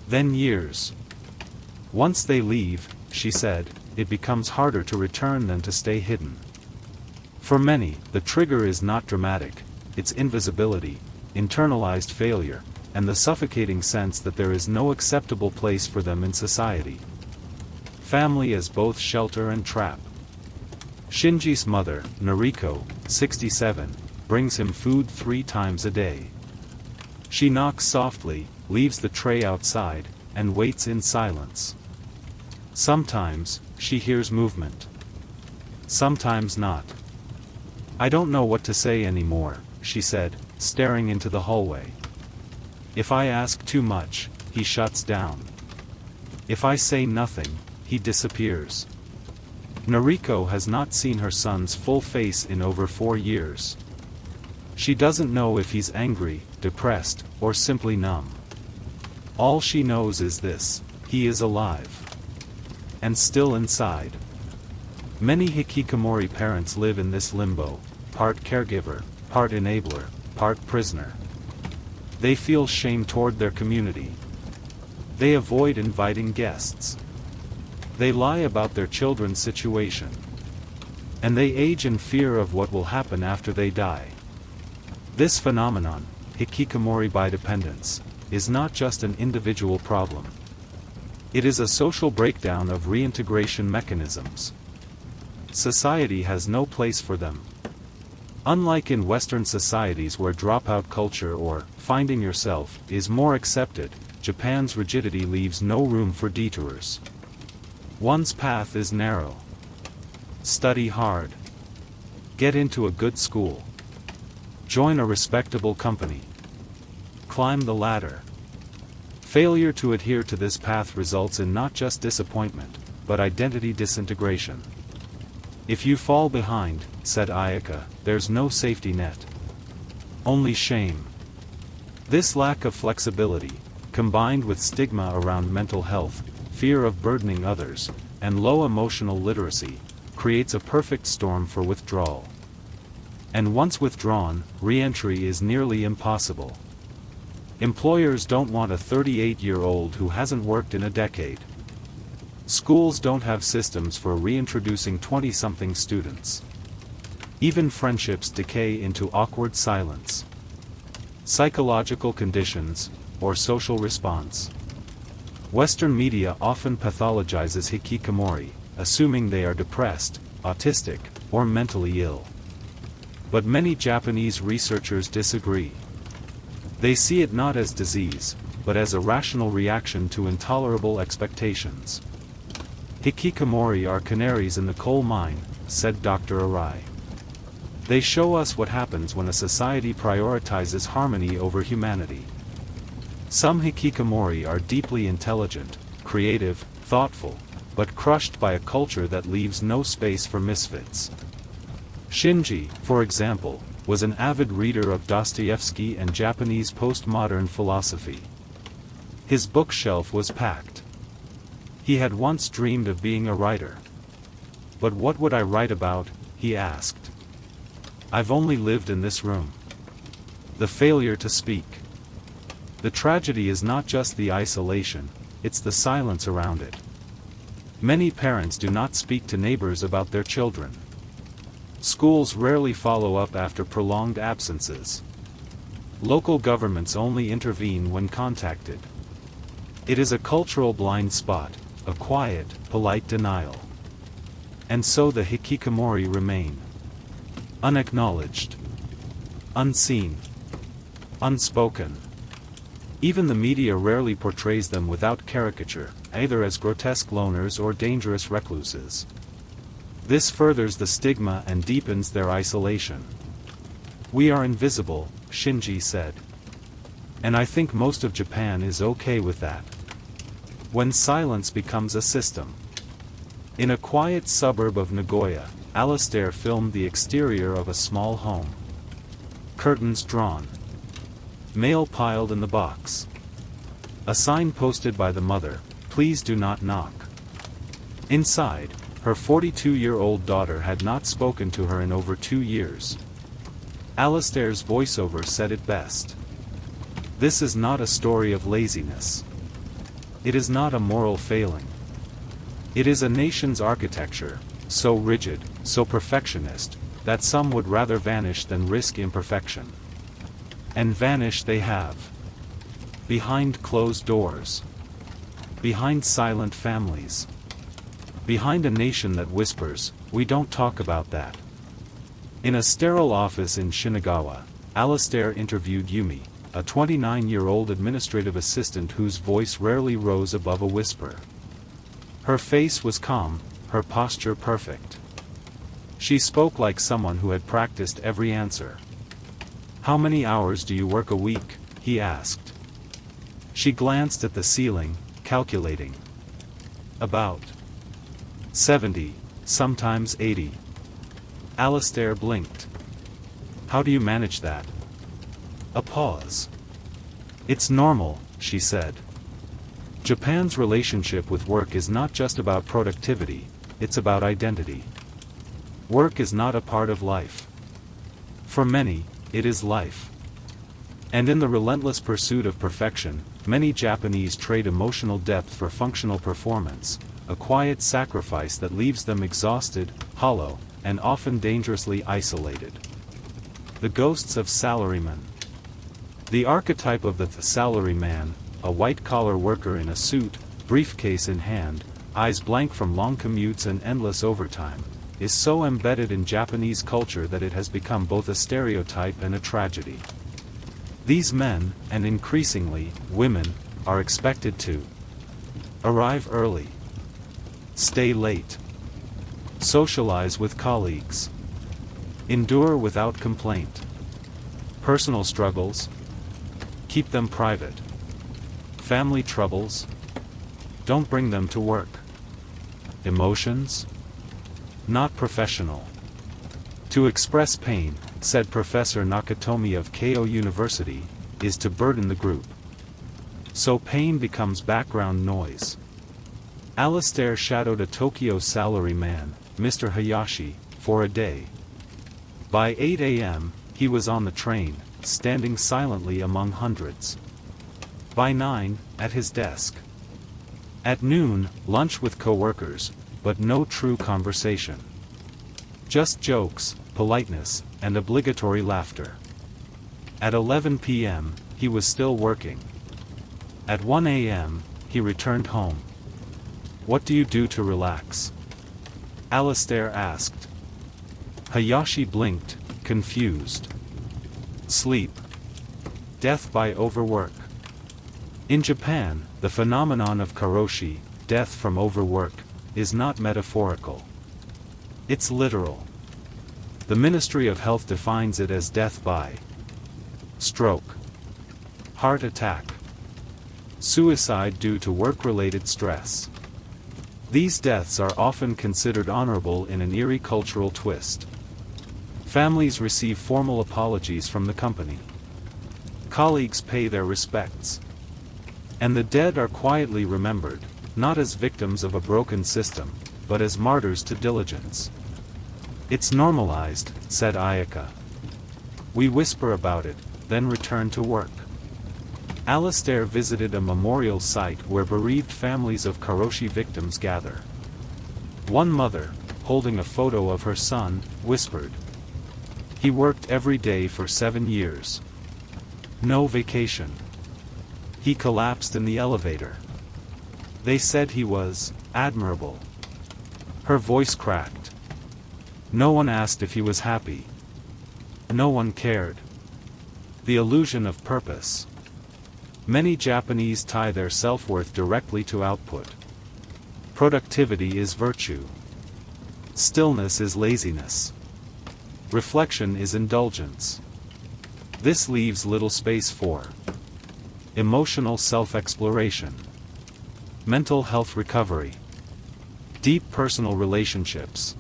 Then years. Once they leave, she said, it becomes harder to return than to stay hidden. For many, the trigger is not dramatic, it's invisibility, internalized failure, and the suffocating sense that there is no acceptable place for them in society. Family as both shelter and trap. Shinji's mother, Noriko, 67, brings him food 3 times a day. She knocks softly, leaves the tray outside, and waits in silence. Sometimes, she hears movement. Sometimes not. I don't know what to say anymore, she said, staring into the hallway. If I ask too much, he shuts down. If I say nothing, he disappears. Noriko has not seen her son's full face in over 4 years. She doesn't know if he's angry, depressed, or simply numb. All she knows is this: he is alive. And still inside. Many hikikomori parents live in this limbo, part caregiver, part enabler, part prisoner. They feel shame toward their community. They avoid inviting guests. They lie about their children's situation. And they age in fear of what will happen after they die. This phenomenon, hikikomori bidependence, is not just an individual problem. It is a social breakdown of reintegration mechanisms. Society has no place for them. Unlike in Western societies where dropout culture or finding yourself is more accepted, Japan's rigidity leaves no room for detours. One's path is narrow. Study hard. Get into a good school. Join a respectable company. Climb the ladder. Failure to adhere to this path results in not just disappointment, but identity disintegration. If you fall behind, said Ayaka, there's no safety net. Only shame. This lack of flexibility, combined with stigma around mental health, fear of burdening others, and low emotional literacy, creates a perfect storm for withdrawal. And once withdrawn, re-entry is nearly impossible. Employers don't want a 38-year-old who hasn't worked in a decade. Schools don't have systems for reintroducing 20-something students. Even friendships decay into awkward silence. Psychological conditions, or social response. Western media often pathologizes hikikomori, assuming they are depressed, autistic, or mentally ill. But many Japanese researchers disagree. They see it not as disease, but as a rational reaction to intolerable expectations. Hikikomori are canaries in the coal mine, said Dr. Arai. They show us what happens when a society prioritizes harmony over humanity. Some hikikomori are deeply intelligent, creative, thoughtful, but crushed by a culture that leaves no space for misfits. Shinji, for example, was an avid reader of Dostoevsky and Japanese postmodern philosophy. His bookshelf was packed. He had once dreamed of being a writer. But what would I write about, he asked. I've only lived in this room. The failure to speak. The tragedy is not just the isolation, it's the silence around it. Many parents do not speak to neighbors about their children. Schools rarely follow up after prolonged absences. Local governments only intervene when contacted. It is a cultural blind spot, a quiet, polite denial. And so the hikikomori remain. Unacknowledged. Unseen. Unspoken. Even the media rarely portrays them without caricature, either as grotesque loners or dangerous recluses. This furthers the stigma and deepens their isolation. We are invisible, Shinji said. And I think most of Japan is okay with that. When silence becomes a system. In a quiet suburb of Nagoya, Alistair filmed the exterior of a small home. Curtains drawn. Mail piled in the box. A sign posted by the mother, "Please do not knock." Inside, her 42-year-old daughter had not spoken to her in over 2 years. Alistair's voiceover said it best. This is not a story of laziness. It is not a moral failing. It is a nation's architecture, so rigid, so perfectionist, that some would rather vanish than risk imperfection. And vanish they have. Behind closed doors. Behind silent families. Behind a nation that whispers, "We don't talk about that." In a sterile office in Shinagawa, Alistair interviewed Yumi, a 29-year-old administrative assistant whose voice rarely rose above a whisper. Her face was calm, her posture perfect. She spoke like someone who had practiced every answer. "How many hours do you work a week?" he asked. She glanced at the ceiling, calculating. "About 70, sometimes 80. Alistair blinked. "How do you manage that?" A pause. "It's normal," she said. Japan's relationship with work is not just about productivity, it's about identity. Work is not a part of life. For many, it is life. And in the relentless pursuit of perfection, many Japanese trade emotional depth for functional performance, a quiet sacrifice that leaves them exhausted, hollow, and often dangerously isolated. The ghosts of salarymen. The archetype of the salaryman, a white-collar worker in a suit, briefcase in hand, eyes blank from long commutes and endless overtime, is so embedded in Japanese culture that it has become both a stereotype and a tragedy. These men, and increasingly, women, are expected to arrive early, stay late, socialize with colleagues, endure without complaint. Personal struggles, keep them private. Family troubles, don't bring them to work. Emotions, not professional. To express pain, said Professor Nakatomi of Keio University, is to burden the group. So pain becomes background noise. Alistair shadowed a Tokyo salaryman, Mr. Hayashi, for a day. By 8 a.m., he was on the train, standing silently among hundreds. By 9, at his desk. At noon, lunch with co-workers, but no true conversation. Just jokes, politeness, and obligatory laughter. At 11 p.m., he was still working. At 1 a.m., he returned home. "What do you do to relax?" Alistair asked. Hayashi blinked, confused. Sleep. Death by overwork. In Japan, the phenomenon of karoshi, death from overwork, is not metaphorical. It's literal. The Ministry of Health defines it as death by stroke, heart attack, suicide due to work-related stress. These deaths are often considered honorable in an eerie cultural twist. Families receive formal apologies from the company. Colleagues pay their respects. And the dead are quietly remembered, not as victims of a broken system, but as martyrs to diligence. It's normalized, said Ayaka. We whisper about it, then return to work. Alastair visited a memorial site where bereaved families of Karoshi victims gather. One mother, holding a photo of her son, whispered. He worked every day for 7 years. No vacation. He collapsed in the elevator. They said he was admirable. Her voice cracked. No one asked if he was happy. No one cared. The illusion of purpose. Many Japanese tie their self-worth directly to output. Productivity is virtue. Stillness is laziness. Reflection is indulgence. This leaves little space for emotional self-exploration, mental health recovery, deep personal relationships.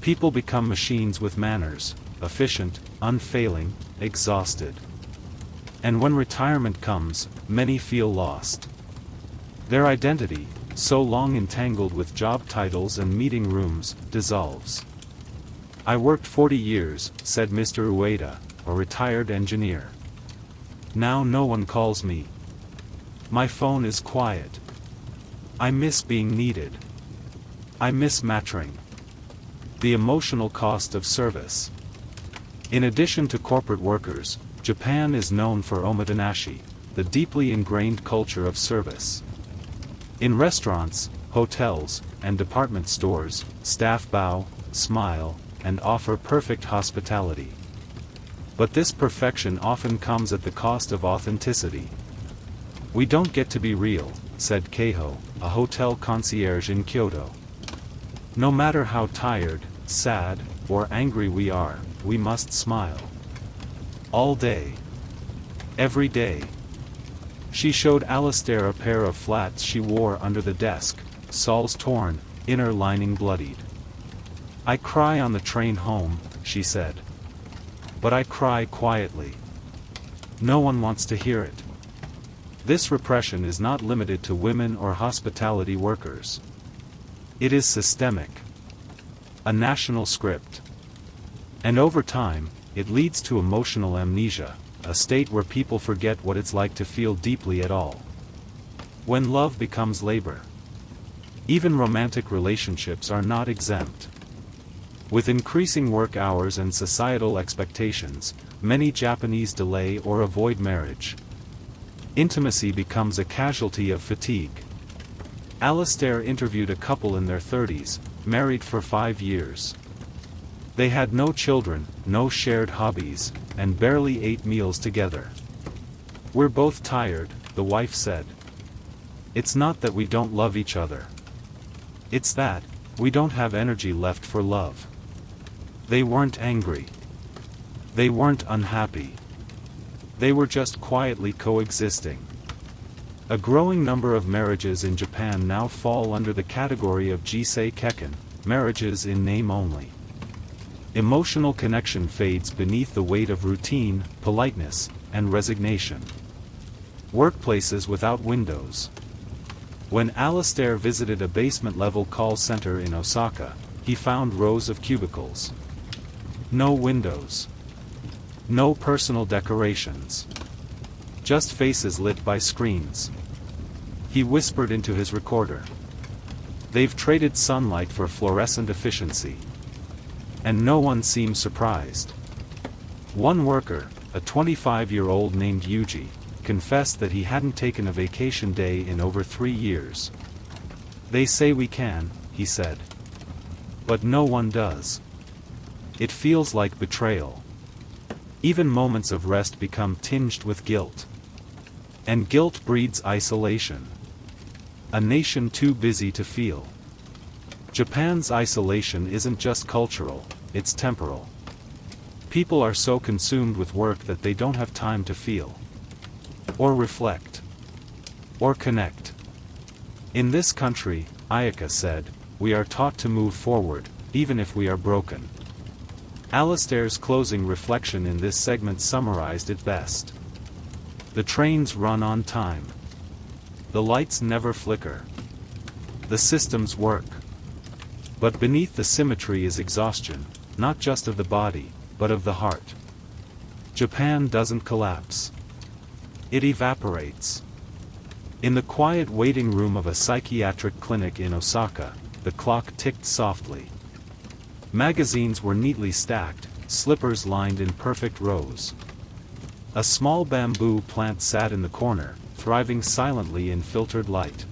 People become machines with manners, efficient, unfailing, exhausted. And when retirement comes, many feel lost. Their identity, so long entangled with job titles and meeting rooms, dissolves. I worked 40 years, said Mr. Ueda, a retired engineer. Now no one calls me. My phone is quiet. I miss being needed. I miss mattering. The emotional cost of service. In addition to corporate workers, Japan is known for omotenashi, the deeply ingrained culture of service. In restaurants, hotels, and department stores, staff bow, smile, and offer perfect hospitality. But this perfection often comes at the cost of authenticity. We don't get to be real, said Keiho, a hotel concierge in Kyoto. No matter how tired, sad, or angry we are, we must smile. All day. Every day. She showed Alastair a pair of flats she wore under the desk, soles torn, inner lining bloodied. I cry on the train home, she said. But I cry quietly. No one wants to hear it. This repression is not limited to women or hospitality workers. It is systemic. A national script. And over time, it leads to emotional amnesia, a state where people forget what it's like to feel deeply at all. When love becomes labor. Even romantic relationships are not exempt. With increasing work hours and societal expectations, many Japanese delay or avoid marriage. Intimacy becomes a casualty of fatigue. Alastair interviewed a couple in their 30s, married for 5 years. They had no children, no shared hobbies, and barely ate meals together. We're both tired, the wife said. It's not that we don't love each other. It's that we don't have energy left for love. They weren't angry. They weren't unhappy. They were just quietly coexisting. A growing number of marriages in Japan now fall under the category of jisei kekken, marriages in name only. Emotional connection fades beneath the weight of routine, politeness, and resignation. Workplaces without windows. When Alastair visited a basement-level call center in Osaka, he found rows of cubicles. No windows. No personal decorations. Just faces lit by screens. He whispered into his recorder. They've traded sunlight for fluorescent efficiency. And no one seemed surprised. One worker, a 25-year-old named Yuji, confessed that he hadn't taken a vacation day in over 3 years. They say we can, he said. But no one does. It feels like betrayal. Even moments of rest become tinged with guilt. And guilt breeds isolation. A nation too busy to feel. Japan's isolation isn't just cultural, it's temporal. People are so consumed with work that they don't have time to feel. Or reflect. Or connect. In this country, Ayaka said, we are taught to move forward, even if we are broken. Alastair's closing reflection in this segment summarized it best. The trains run on time. The lights never flicker. The systems work. But beneath the symmetry is exhaustion, not just of the body, but of the heart. Japan doesn't collapse. It evaporates. In the quiet waiting room of a psychiatric clinic in Osaka, the clock ticked softly. Magazines were neatly stacked, slippers lined in perfect rows. A small bamboo plant sat in the corner, thriving silently in filtered light.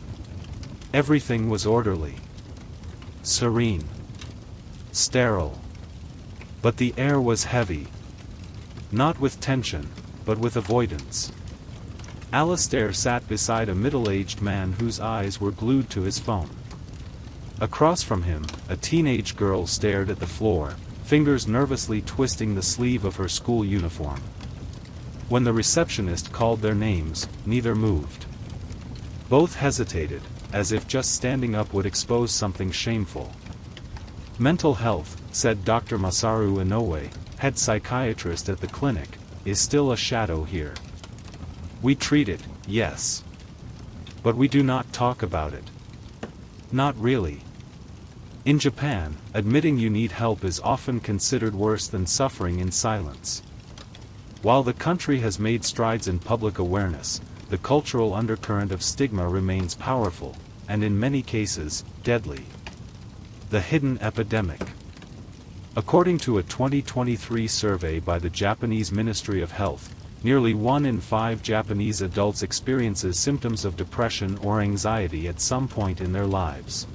Everything was orderly. Serene. Sterile. But the air was heavy. Not with tension, but with avoidance. Alastair sat beside a middle-aged man whose eyes were glued to his phone. Across from him, a teenage girl stared at the floor, fingers nervously twisting the sleeve of her school uniform. When the receptionist called their names, neither moved. Both hesitated, as if just standing up would expose something shameful. Mental health, said Dr. Masaru Inoue, head psychiatrist at the clinic, is still a shadow here. We treat it, yes. But we do not talk about it. Not really. In Japan, admitting you need help is often considered worse than suffering in silence. While the country has made strides in public awareness, the cultural undercurrent of stigma remains powerful, and in many cases, deadly. The hidden epidemic. According to a 2023 survey by the Japanese Ministry of Health, nearly 1 in 5 Japanese adults experiences symptoms of depression or anxiety at some point in their lives.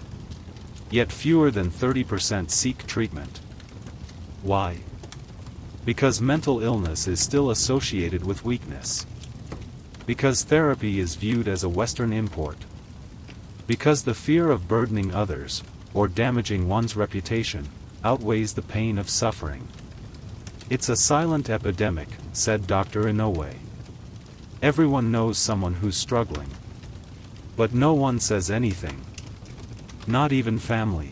Yet fewer than 30% seek treatment. Why? Because mental illness is still associated with weakness. Because therapy is viewed as a Western import. Because the fear of burdening others, or damaging one's reputation, outweighs the pain of suffering. It's a silent epidemic, said Dr. Inoue. Everyone knows someone who's struggling. But no one says anything. Not even family.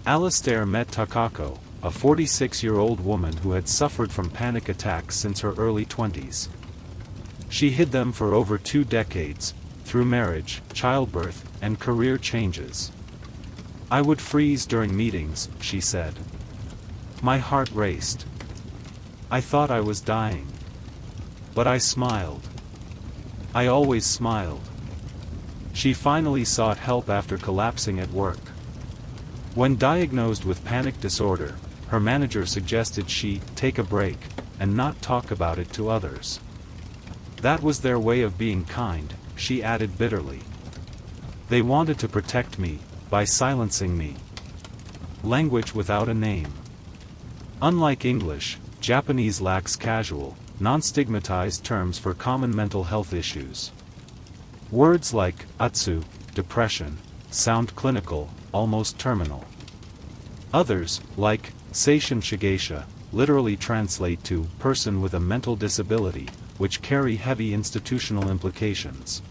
Alastair met Takako, a 46-year-old woman who had suffered from panic attacks since her early 20s. She hid them for over 2 decades, through marriage, childbirth, and career changes. I would freeze during meetings, she said. My heart raced. I thought I was dying. But I smiled. I always smiled. She finally sought help after collapsing at work. When diagnosed with panic disorder, her manager suggested she take a break, and not talk about it to others. That was their way of being kind, she added bitterly. They wanted to protect me, by silencing me. Language without a name. Unlike English, Japanese lacks casual, non-stigmatized terms for common mental health issues. Words like utsu, depression, sound clinical, almost terminal. Others, like seishin shigeisha, literally translate to person with a mental disability, which carry heavy institutional implications.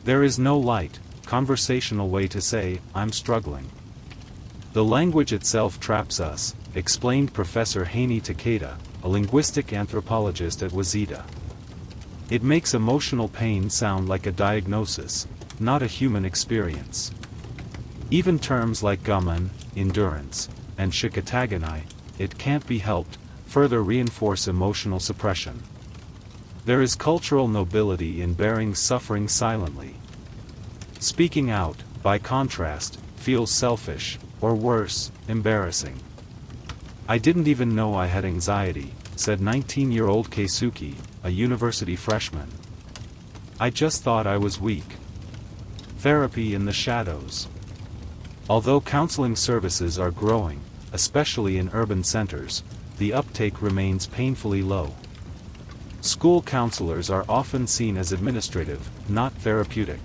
There is no light, conversational way to say, I'm struggling. The language itself traps us, explained Professor Haney Takeda, a linguistic anthropologist at Waseda. It makes emotional pain sound like a diagnosis, not a human experience. Even terms like gaman, endurance, and shikataganai, it can't be helped, further reinforce emotional suppression. There is cultural nobility in bearing suffering silently. Speaking out, by contrast, feels selfish, or worse, embarrassing. I didn't even know I had anxiety, said 19-year-old Keisuke, a university freshman. I just thought I was weak. Therapy in the shadows. Although counseling services are growing, especially in urban centers, the uptake remains painfully low. School counselors are often seen as administrative, not therapeutic.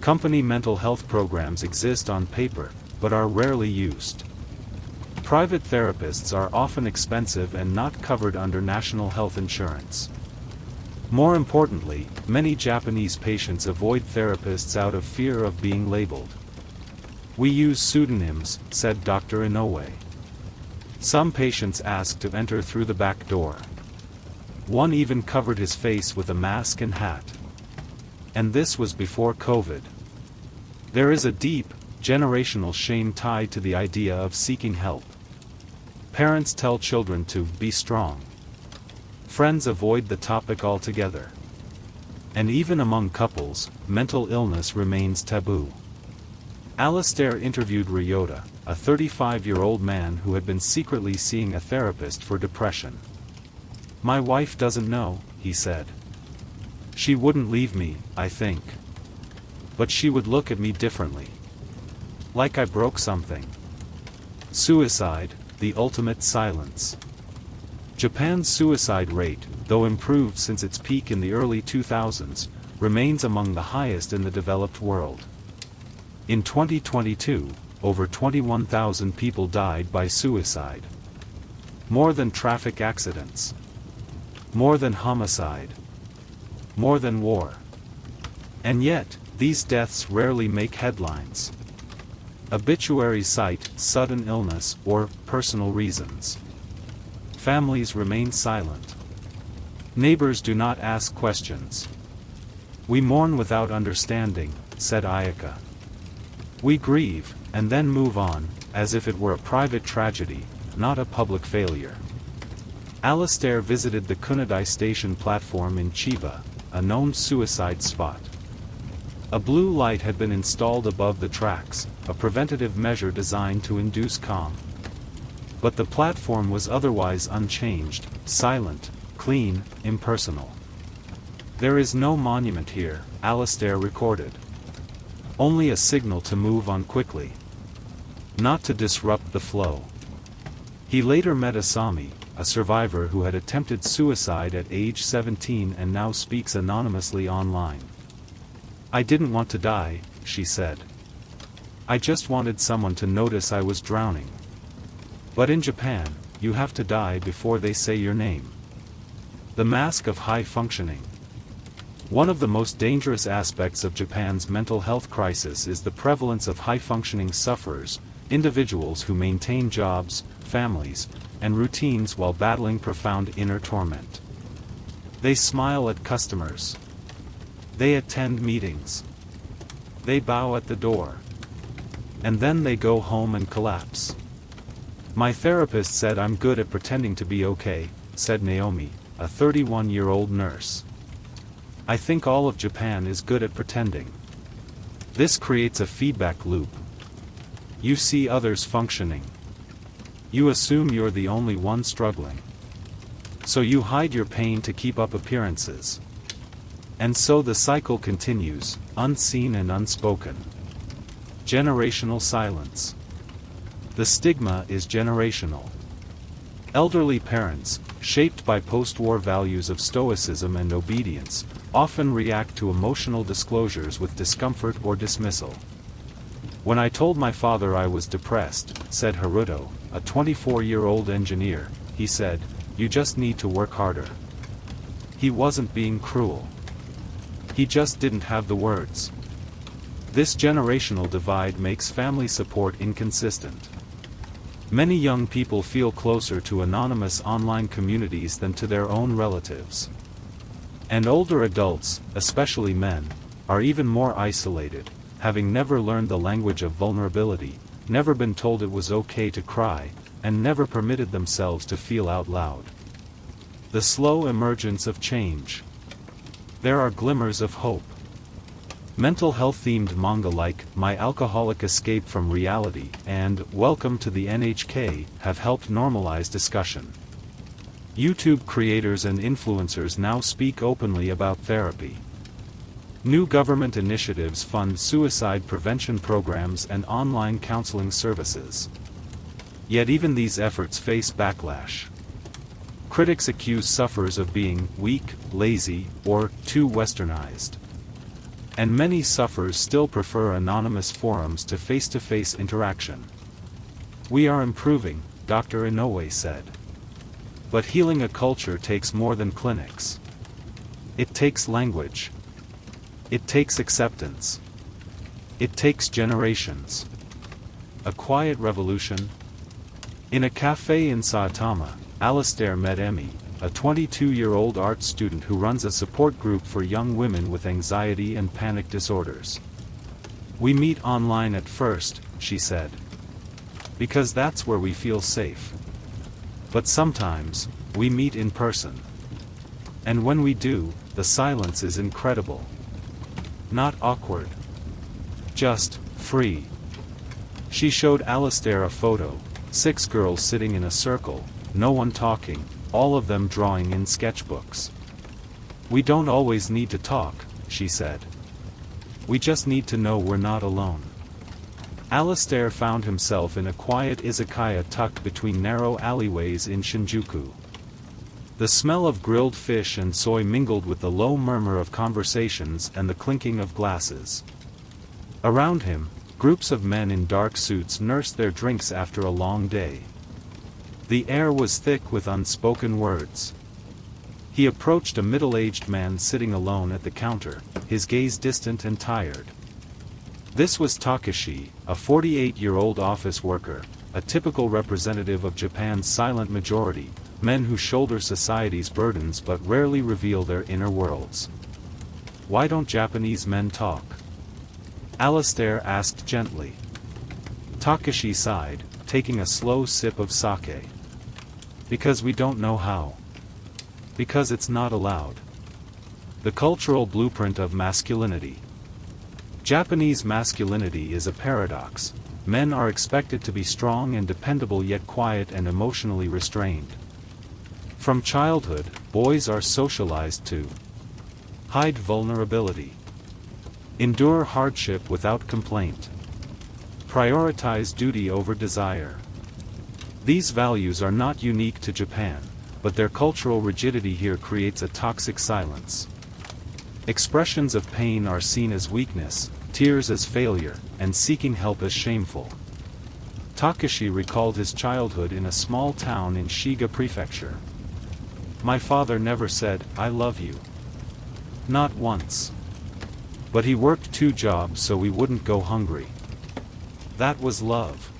Company mental health programs exist on paper, but are rarely used. Private therapists are often expensive and not covered under national health insurance. More importantly, many Japanese patients avoid therapists out of fear of being labeled. We use pseudonyms, said Dr. Inoue. Some patients asked to enter through the back door. One even covered his face with a mask and hat. And this was before COVID. There is a deep, generational shame tied to the idea of seeking help. Parents tell children to be strong. Friends avoid the topic altogether. And even among couples, mental illness remains taboo. Alistair interviewed Ryota, a 35-year-old man who had been secretly seeing a therapist for depression. "My wife doesn't know," he said. "She wouldn't leave me, I think. But she would look at me differently. Like I broke something." Suicide, the ultimate silence. Japan's suicide rate, though improved since its peak in the early 2000s, remains among the highest in the developed world. In 2022, over 21,000 people died by suicide. More than traffic accidents. More than homicide. More than war. And yet, these deaths rarely make headlines. Obituaries cite sudden illness or personal reasons. Families remain silent. Neighbors do not ask questions. "We mourn without understanding," said Ayaka. "We grieve, and then move on, as if it were a private tragedy, not a public failure." Alistair visited the Kunadai station platform in Chiba, a known suicide spot. A blue light had been installed above the tracks, a preventative measure designed to induce calm. But the platform was otherwise unchanged, silent, clean, impersonal. "There is no monument here," Alistair recorded. "Only a signal to move on quickly. Not to disrupt the flow." He later met Asami, a survivor who had attempted suicide at age 17 and now speaks anonymously online. "I didn't want to die," she said. "I just wanted someone to notice I was drowning. But in Japan, you have to die before they say your name." The mask of high functioning. One of the most dangerous aspects of Japan's mental health crisis is the prevalence of high-functioning sufferers, individuals who maintain jobs, families, and routines while battling profound inner torment. They smile at customers. They attend meetings. They bow at the door. And then they go home and collapse. "My therapist said I'm good at pretending to be okay," said Naomi, a 31-year-old nurse. "I think all of Japan is good at pretending." This creates a feedback loop. You see others functioning. You assume you're the only one struggling. So you hide your pain to keep up appearances. And so the cycle continues, unseen and unspoken. Generational silence. The stigma is generational. Elderly parents, shaped by post-war values of stoicism and obedience, often react to emotional disclosures with discomfort or dismissal. "When I told my father I was depressed," said Haruto, a 24-year-old engineer, he said, "You just need to work harder." He wasn't being cruel. He just didn't have the words. This generational divide makes family support inconsistent. Many young people feel closer to anonymous online communities than to their own relatives. And older adults, especially men, are even more isolated, having never learned the language of vulnerability, never been told it was okay to cry, and never permitted themselves to feel out loud. The slow emergence of change. There are glimmers of hope. Mental health-themed manga like My Alcoholic Escape from Reality and Welcome to the NHK have helped normalize discussion. YouTube creators and influencers now speak openly about therapy. New government initiatives fund suicide prevention programs and online counseling services. Yet even these efforts face backlash. Critics accuse sufferers of being weak, lazy, or too westernized. And many sufferers still prefer anonymous forums to face-to-face interaction. "We are improving," Dr. Inoue said. But healing a culture takes more than clinics. It takes language. It takes acceptance. It takes generations. A quiet revolution. In a cafe in Saitama, Alistair met Emmy, a 22-year-old art student who runs a support group for young women with anxiety and panic disorders. "We meet online at first," she said. "Because that's where we feel safe. But sometimes, we meet in person. And when we do, the silence is incredible. Not awkward. Just free." She showed Alistair a photo, 6 girls sitting in a circle, no one talking, all of them drawing in sketchbooks. "We don't always need to talk," she said. "We just need to know we're not alone." Alistair found himself in a quiet izakaya tucked between narrow alleyways in Shinjuku. The smell of grilled fish and soy mingled with the low murmur of conversations and the clinking of glasses. Around him, groups of men in dark suits nursed their drinks after a long day. The air was thick with unspoken words. He approached a middle-aged man sitting alone at the counter, his gaze distant and tired. This was Takashi, a 48-year-old office worker, a typical representative of Japan's silent majority, men who shoulder society's burdens but rarely reveal their inner worlds. "Why don't Japanese men talk?" Alistair asked gently. Takashi sighed, taking a slow sip of sake. "Because we don't know how. Because it's not allowed." The cultural blueprint of masculinity. Japanese masculinity is a paradox. Men are expected to be strong and dependable yet quiet and emotionally restrained. From childhood, boys are socialized to hide vulnerability, endure hardship without complaint, prioritize duty over desire. These values are not unique to Japan, but their cultural rigidity here creates a toxic silence. Expressions of pain are seen as weakness, tears as failure, and seeking help as shameful. Takashi recalled his childhood in a small town in Shiga Prefecture. "My father never said, 'I love you.' Not once. But he worked 2 jobs so we wouldn't go hungry. That was love."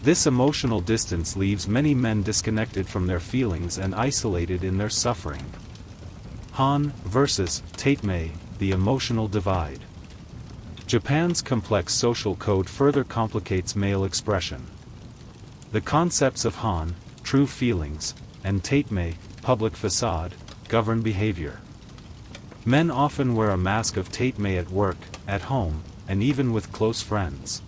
This emotional distance leaves many men disconnected from their feelings and isolated in their suffering. Han versus Tateme, the emotional divide. Japan's complex social code further complicates male expression. The concepts of Han, true feelings, and Tateme, public facade, govern behavior. Men often wear a mask of Tateme at work, at home, and even with close friends.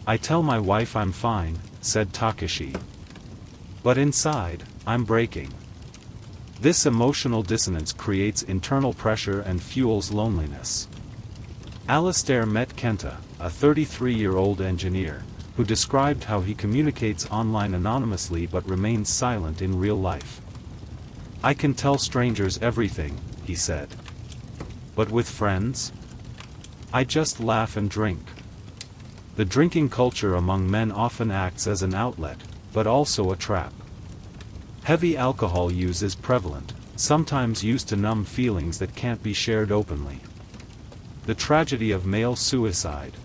"I tell my wife I'm fine," said Takashi. "But inside, I'm breaking." This emotional dissonance creates internal pressure and fuels loneliness. Alistair met Kenta, a 33-year-old engineer, who described how he communicates online anonymously but remains silent in real life. "I can tell strangers everything," he said. "But with friends? I just laugh and drink." The drinking culture among men often acts as an outlet, but also a trap. Heavy alcohol use is prevalent, sometimes used to numb feelings that can't be shared openly. The tragedy of male suicide.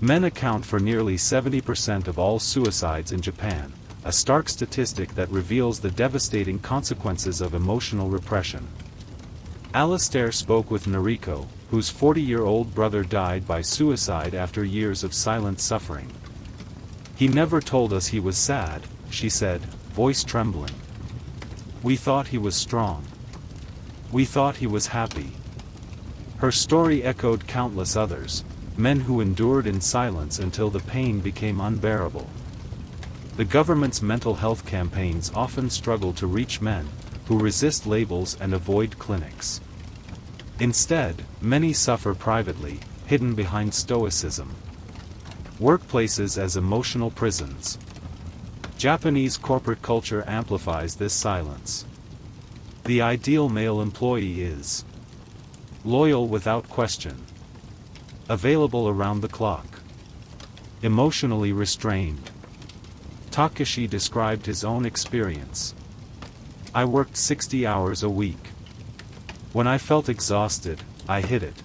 Men account for nearly 70% of all suicides in Japan, a stark statistic that reveals the devastating consequences of emotional repression. Alistair spoke with Noriko, whose 40-year-old brother died by suicide after years of silent suffering. "He never told us he was sad," she said, voice trembling. "We thought he was strong. We thought he was happy." Her story echoed countless others, men who endured in silence until the pain became unbearable. The government's mental health campaigns often struggle to reach men, who resist labels and avoid clinics. Instead, many suffer privately, hidden behind stoicism. Workplaces as emotional prisons. Japanese corporate culture amplifies this silence. The ideal male employee is loyal without question, available around the clock, emotionally restrained. Takashi described his own experience. "I worked 60 hours a week. When I felt exhausted, I hid it.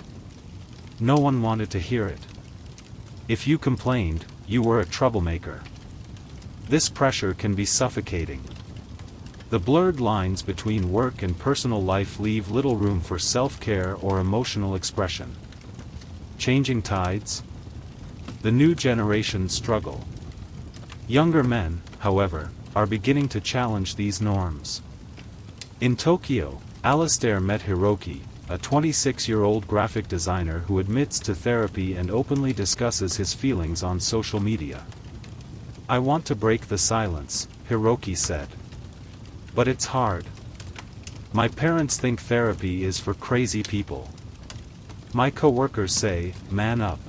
No one wanted to hear it. If you complained, you were a troublemaker. This pressure can be suffocating. The blurred lines between work and personal life leave little room for self-care or emotional expression. Changing tides? The new generations struggle. Younger men, however, are beginning to challenge these norms. In Tokyo, Alistair met Hiroki, a 26-year-old graphic designer who admits to therapy and openly discusses his feelings on social media. "I want to break the silence," Hiroki said. "But it's hard. My parents think therapy is for crazy people. My coworkers say, man up."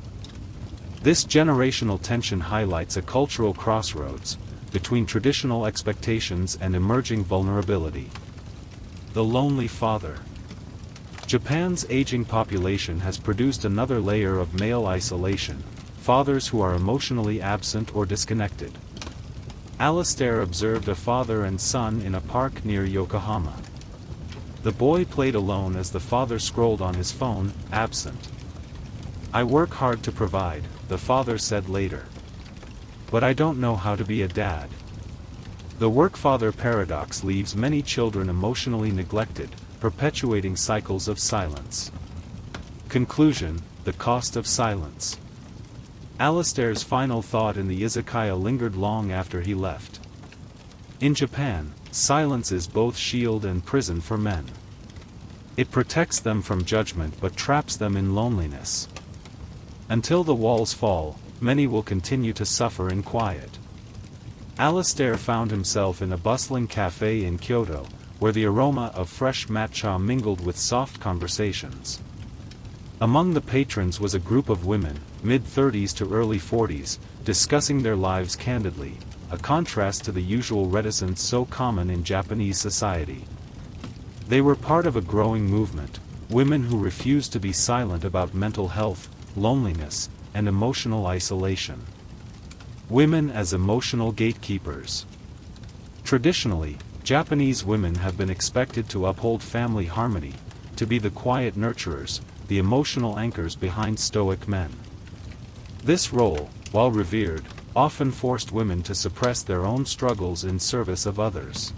This generational tension highlights a cultural crossroads between traditional expectations and emerging vulnerability. The lonely father. Japan's aging population has produced another layer of male isolation, fathers who are emotionally absent or disconnected. Alistair observed a father and son in a park near Yokohama. The boy played alone as the father scrolled on his phone, absent. "I work hard to provide," the father said later. "But I don't know how to be a dad." The work-father paradox leaves many children emotionally neglected, perpetuating cycles of silence. Conclusion: the cost of silence. Alistair's final thought in the izakaya lingered long after he left. In Japan, silence is both shield and prison for men. It protects them from judgment but traps them in loneliness. Until the walls fall, many will continue to suffer in quiet. Alistair found himself in a bustling cafe in Kyoto, where the aroma of fresh matcha mingled with soft conversations. Among the patrons was a group of women, mid-30s to early 40s, discussing their lives candidly, a contrast to the usual reticence so common in Japanese society. They were part of a growing movement, women who refused to be silent about mental health, loneliness, and emotional isolation. Women as emotional gatekeepers. Traditionally, Japanese women have been expected to uphold family harmony, to be the quiet nurturers, the emotional anchors behind stoic men. This role, while revered, often forced women to suppress their own struggles in service of others.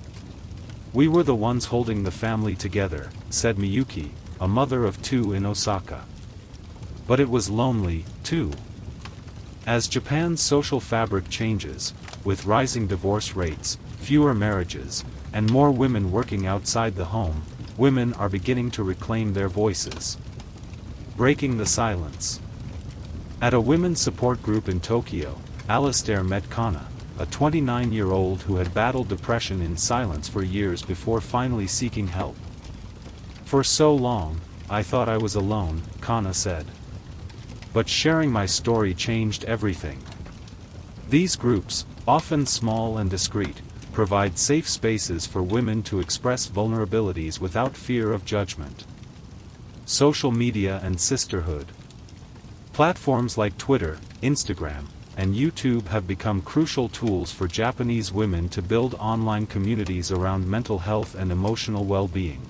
"We were the ones holding the family together," said Miyuki, a mother of 2 in Osaka. "But it was lonely, too." As Japan's social fabric changes, with rising divorce rates, fewer marriages, and more women working outside the home, women are beginning to reclaim their voices. Breaking the silence. At a women's support group in Tokyo, Alistair met Kana, a 29-year-old who had battled depression in silence for years before finally seeking help. "For so long, I thought I was alone," Kana said. "But sharing my story changed everything." These groups, often small and discreet, provide safe spaces for women to express vulnerabilities without fear of judgment. Social media and sisterhood. Platforms like Twitter, Instagram, and YouTube have become crucial tools for Japanese women to build online communities around mental health and emotional well-being.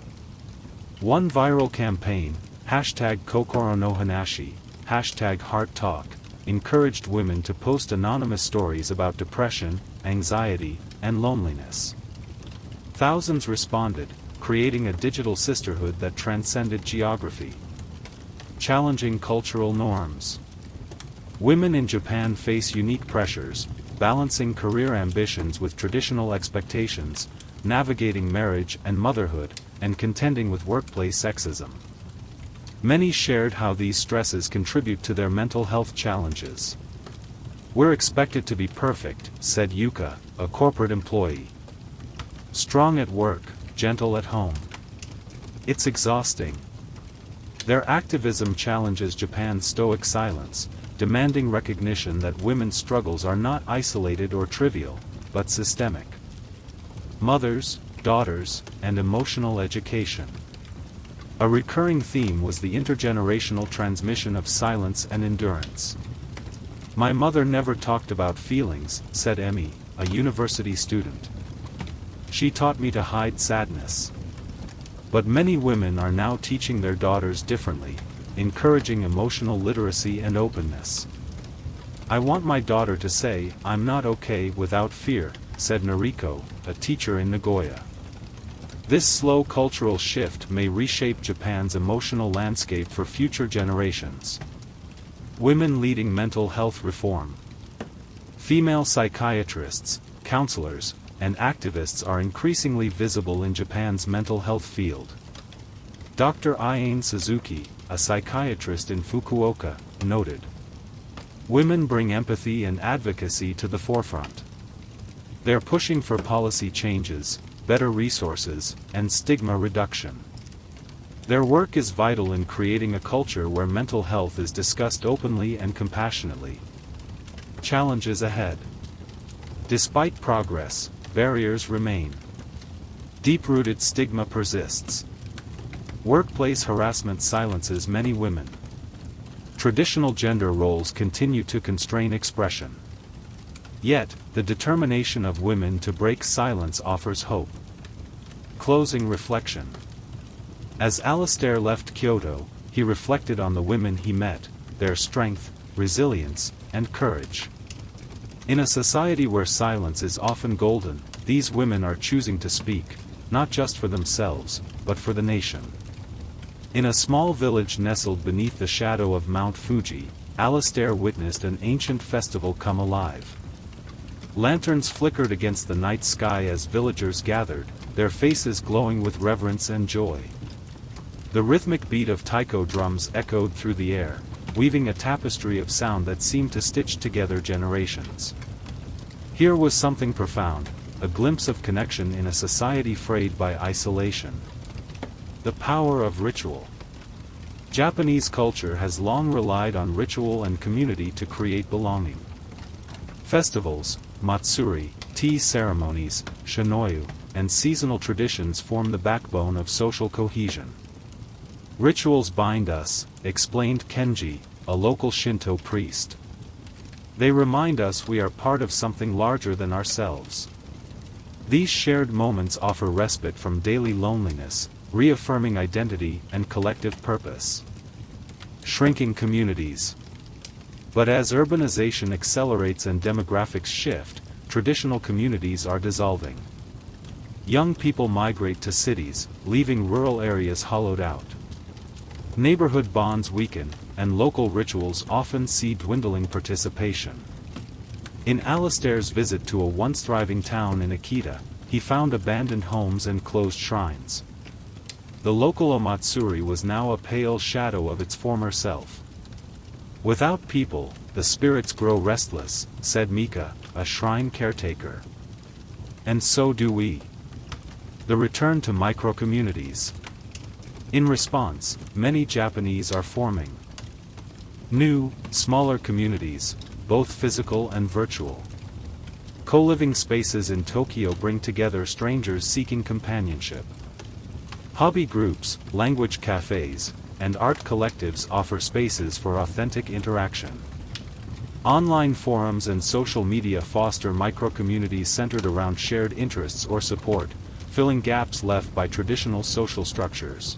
One viral campaign, #KokoroNoHanashi, #HeartTalk, encouraged women to post anonymous stories about depression, anxiety, and loneliness. Thousands responded, creating a digital sisterhood that transcended geography. Challenging cultural norms. Women in Japan face unique pressures, balancing career ambitions with traditional expectations, navigating marriage and motherhood, and contending with workplace sexism. Many shared how these stresses contribute to their mental health challenges. "We're expected to be perfect," said Yuka, a corporate employee. "Strong at work, gentle at home. It's exhausting." Their activism challenges Japan's stoic silence, demanding recognition that women's struggles are not isolated or trivial, but systemic. Mothers, daughters, and emotional education. A recurring theme was the intergenerational transmission of silence and endurance. "My mother never talked about feelings," said Emmy, a university student. "She taught me to hide sadness." But many women are now teaching their daughters differently, encouraging emotional literacy and openness. I want my daughter to say, "I'm not okay," without fear, said Noriko, a teacher in Nagoya. This slow cultural shift may reshape Japan's emotional landscape for future generations. Women leading mental health reform. Female psychiatrists, counselors, and activists are increasingly visible in Japan's mental health field. Dr. Iane Suzuki, a psychiatrist in Fukuoka, noted, "Women bring empathy and advocacy to the forefront. They're pushing for policy changes, better resources, and stigma reduction. Their work is vital in creating a culture where mental health is discussed openly and compassionately." Challenges ahead. Despite progress, barriers remain. Deep-rooted stigma persists. Workplace harassment silences many women. Traditional gender roles continue to constrain expression. Yet, the determination of women to break silence offers hope. Closing reflection. As Alistair left Kyoto, he reflected on the women he met, their strength, resilience, and courage. In a society where silence is often golden, these women are choosing to speak, not just for themselves, but for the nation. In a small village nestled beneath the shadow of Mount Fuji, Alistair witnessed an ancient festival come alive. Lanterns flickered against the night sky as villagers gathered, their faces glowing with reverence and joy. The rhythmic beat of taiko drums echoed through the air, weaving a tapestry of sound that seemed to stitch together generations. Here was something profound, a glimpse of connection in a society frayed by isolation. The power of ritual. Japanese culture has long relied on ritual and community to create belonging. Festivals, matsuri, tea ceremonies, shinoyu, and seasonal traditions form the backbone of social cohesion. Rituals bind us, explained Kenji, a local Shinto priest. They remind us we are part of something larger than ourselves. These shared moments offer respite from daily loneliness, reaffirming identity and collective purpose. Shrinking communities. But as urbanization accelerates and demographics shift, traditional communities are dissolving. Young people migrate to cities, leaving rural areas hollowed out. Neighborhood bonds weaken, and local rituals often see dwindling participation. In Alistair's visit to a once thriving town in Akita, he found abandoned homes and closed shrines. The local omatsuri was now a pale shadow of its former self. "Without people, the spirits grow restless," said Mika, a shrine caretaker. And so do we. The return to micro-communities. In response, many Japanese are forming new, smaller communities, both physical and virtual. Co-living spaces in Tokyo bring together strangers seeking companionship. Hobby groups, language cafes, and art collectives offer spaces for authentic interaction. Online forums and social media foster micro-communities centered around shared interests or support, filling gaps left by traditional social structures.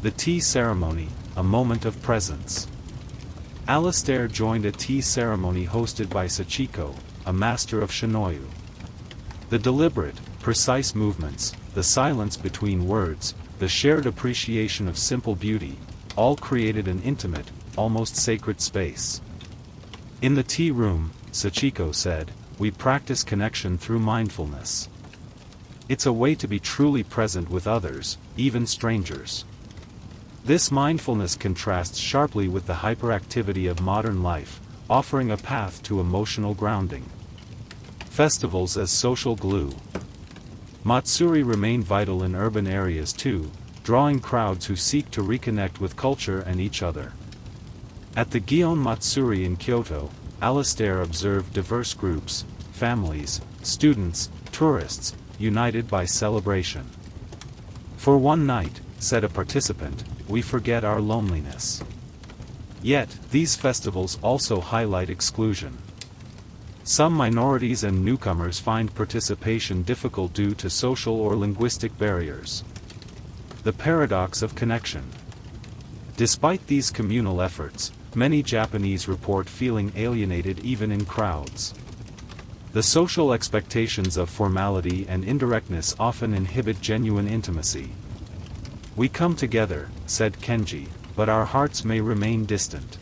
The tea ceremony, a moment of presence. Alistair joined a tea ceremony hosted by Sachiko, a master of shinoyu. The deliberate, precise movements, the silence between words, the shared appreciation of simple beauty, all created an intimate, almost sacred space. In the tea room, Sachiko said, we practice connection through mindfulness. It's a way to be truly present with others, even strangers. This mindfulness contrasts sharply with the hyperactivity of modern life, offering a path to emotional grounding. Festivals as social glue. Matsuri remain vital in urban areas too, drawing crowds who seek to reconnect with culture and each other. At the Gion Matsuri in Kyoto, Alistair observed diverse groups, families, students, tourists, united by celebration. For one night, said a participant, we forget our loneliness. Yet, these festivals also highlight exclusion. Some minorities and newcomers find participation difficult due to social or linguistic barriers. The paradox of connection. Despite these communal efforts, many Japanese report feeling alienated even in crowds. The social expectations of formality and indirectness often inhibit genuine intimacy. "We come together," said Kenji, "but our hearts may remain distant."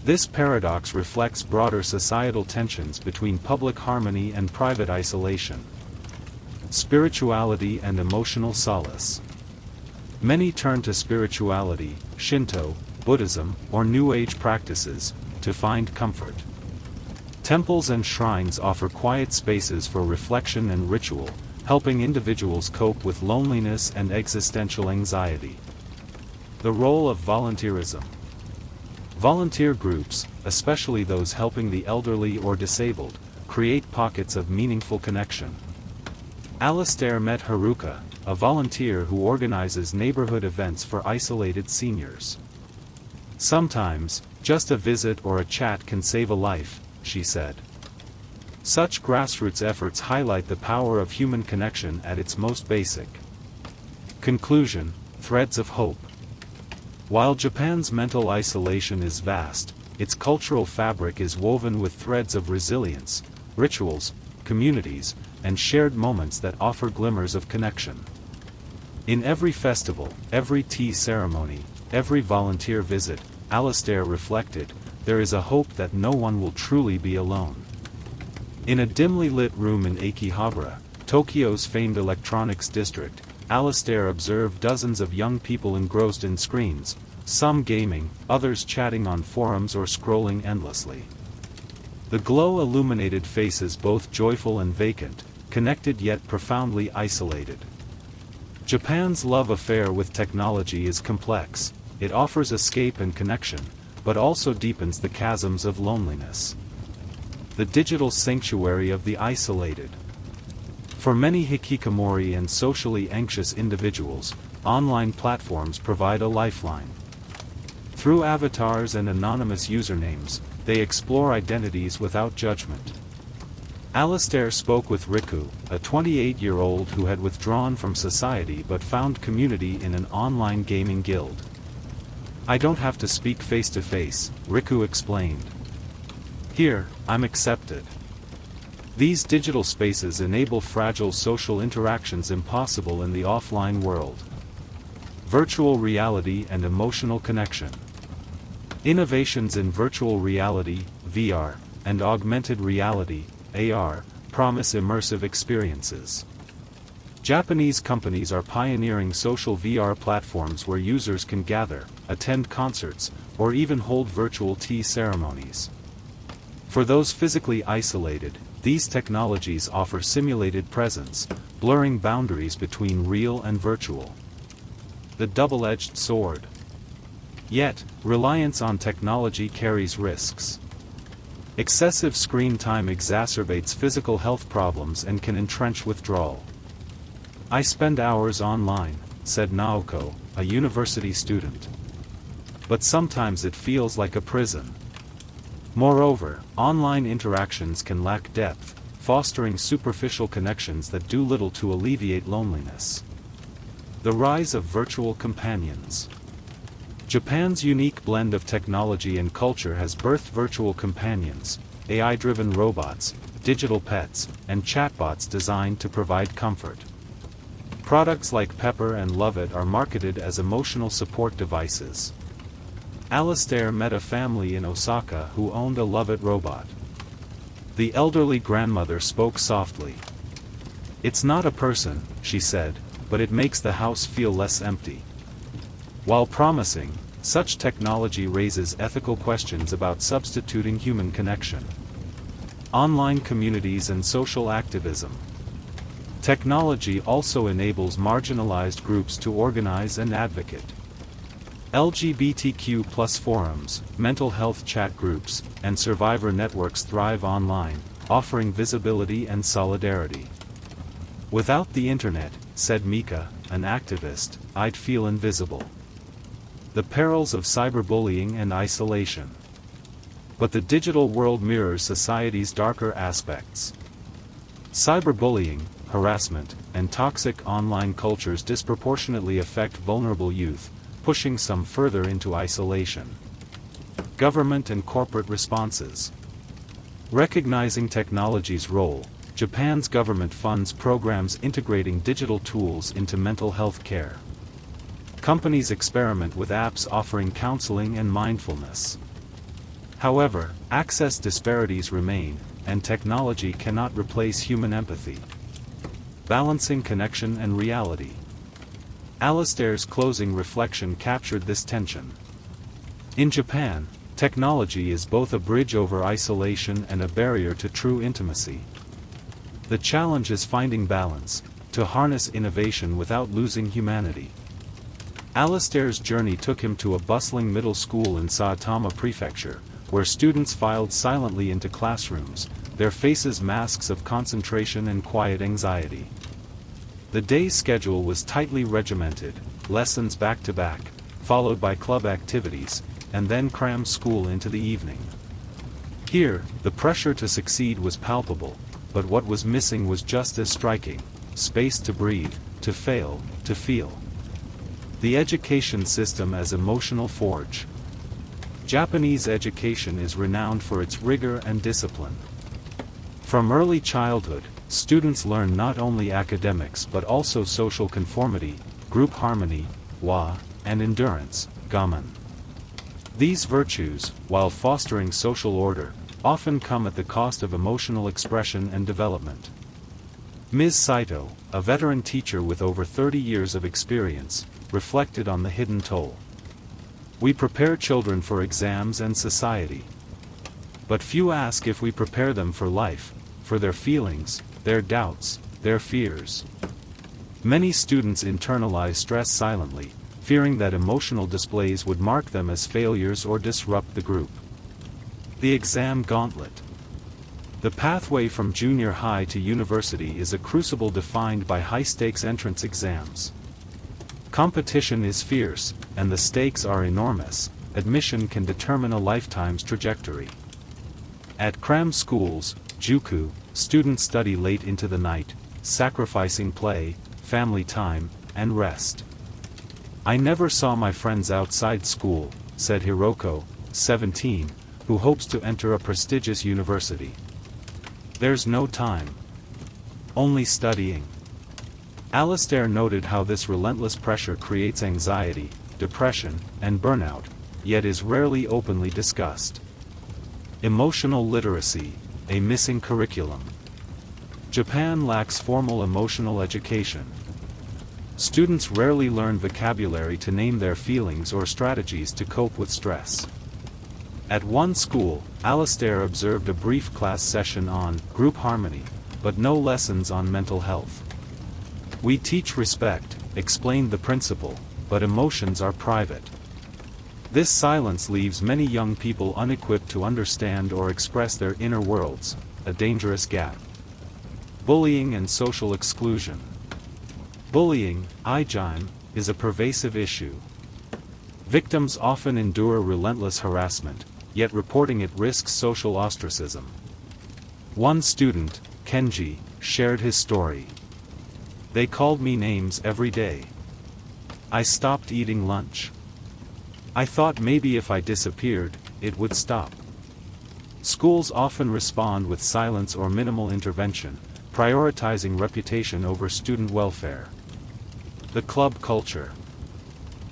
This paradox reflects broader societal tensions between public harmony and private isolation. Spirituality and emotional solace. Many turn to spirituality, Shinto, Buddhism, or New Age practices, to find comfort. Temples and shrines offer quiet spaces for reflection and ritual, helping individuals cope with loneliness and existential anxiety. The role of volunteerism. Volunteer groups, especially those helping the elderly or disabled, create pockets of meaningful connection. Alistair met Haruka, a volunteer who organizes neighborhood events for isolated seniors. "Sometimes, just a visit or a chat can save a life," she said. Such grassroots efforts highlight the power of human connection at its most basic. Conclusion: threads of hope. While Japan's mental isolation is vast, its cultural fabric is woven with threads of resilience, rituals, communities, and shared moments that offer glimmers of connection. In every festival, every tea ceremony, every volunteer visit, Alistair reflected, there is a hope that no one will truly be alone. In a dimly lit room in Akihabara, Tokyo's famed electronics district, Alistair observed dozens of young people engrossed in screens, some gaming, others chatting on forums or scrolling endlessly. The glow illuminated faces both joyful and vacant, connected yet profoundly isolated. Japan's love affair with technology is complex. It offers escape and connection, but also deepens the chasms of loneliness. The digital sanctuary of the isolated. For many hikikomori and socially anxious individuals, online platforms provide a lifeline. Through avatars and anonymous usernames, they explore identities without judgment. Alistair spoke with Riku, a 28-year-old who had withdrawn from society but found community in an online gaming guild. "I don't have to speak face-to-face," Riku explained. "Here, I'm accepted." These digital spaces enable fragile social interactions impossible in the offline world. Virtual reality and emotional connection. Innovations in virtual reality, VR, and augmented reality, AR, promise immersive experiences. Japanese companies are pioneering social VR platforms where users can gather, attend concerts, or even hold virtual tea ceremonies. For those physically isolated, these technologies offer simulated presence, blurring boundaries between real and virtual. The double-edged sword. Yet, reliance on technology carries risks. Excessive screen time exacerbates physical health problems and can entrench withdrawal. "I spend hours online," said Naoko, a university student. "But sometimes it feels like a prison." Moreover, online interactions can lack depth, fostering superficial connections that do little to alleviate loneliness. The rise of virtual companions. Japan's unique blend of technology and culture has birthed virtual companions, AI-driven robots, digital pets, and chatbots designed to provide comfort. Products like Pepper and Loveit are marketed as emotional support devices. Alistair met a family in Osaka who owned a Loveit robot. The elderly grandmother spoke softly. "It's not a person," she said, "but it makes the house feel less empty." While promising, such technology raises ethical questions about substituting human connection. Online communities and social activism. Technology also enables marginalized groups to organize and advocate. LGBTQ+ forums, mental health chat groups, and survivor networks thrive online, offering visibility and solidarity. "Without the internet," said Mika, an activist, "I'd feel invisible." The perils of cyberbullying and isolation. But the digital world mirrors society's darker aspects. Cyberbullying, harassment, and toxic online cultures disproportionately affect vulnerable youth, pushing some further into isolation. Government and corporate responses. Recognizing technology's role, Japan's government funds programs integrating digital tools into mental health care. Companies experiment with apps offering counseling and mindfulness. However, access disparities remain, and technology cannot replace human empathy. Balancing connection and reality. Alastair's closing reflection captured this tension. In Japan, technology is both a bridge over isolation and a barrier to true intimacy. The challenge is finding balance, to harness innovation without losing humanity. Alastair's journey took him to a bustling middle school in Saitama Prefecture, where students filed silently into classrooms, their faces masks of concentration and quiet anxiety. The day's schedule was tightly regimented, lessons back-to-back, followed by club activities, and then cram school into the evening. Here, the pressure to succeed was palpable, but what was missing was just as striking: space to breathe, to fail, to feel. The education system as emotional forge. Japanese education is renowned for its rigor and discipline. From early childhood, students learn not only academics but also social conformity, group harmony, and endurance, gaman. These virtues, while fostering social order, often come at the cost of emotional expression and development. Ms. Saito, a veteran teacher with over 30 years of experience, reflected on the hidden toll. We prepare children for exams and society. But few ask if we prepare them for life, for their feelings, their doubts, their fears. Many students internalize stress silently, fearing that emotional displays would mark them as failures or disrupt the group. The exam gauntlet. The pathway from junior high to university is a crucible defined by high-stakes entrance exams. Competition is fierce, and the stakes are enormous. Admission can determine a lifetime's trajectory. At cram schools, juku, students study late into the night, sacrificing play, family time, and rest. I never saw my friends outside school, said Hiroko, 17, who hopes to enter a prestigious university. There's no time. Only studying. Alastair noted how this relentless pressure creates anxiety, depression, and burnout, yet is rarely openly discussed. Emotional literacy, a missing curriculum. Japan lacks formal emotional education. Students rarely learn vocabulary to name their feelings or strategies to cope with stress. At one school, Alastair observed a brief class session on group harmony, but no lessons on mental health. We teach respect, explained the principal, but emotions are private. This silence leaves many young people unequipped to understand or express their inner worlds, a dangerous gap. Bullying and social exclusion. Bullying, ijime, is a pervasive issue. Victims often endure relentless harassment, yet reporting it risks social ostracism. One student, Kenji, shared his story. They called me names every day. I stopped eating lunch. I thought maybe if I disappeared, it would stop. Schools often respond with silence or minimal intervention, prioritizing reputation over student welfare. The club culture.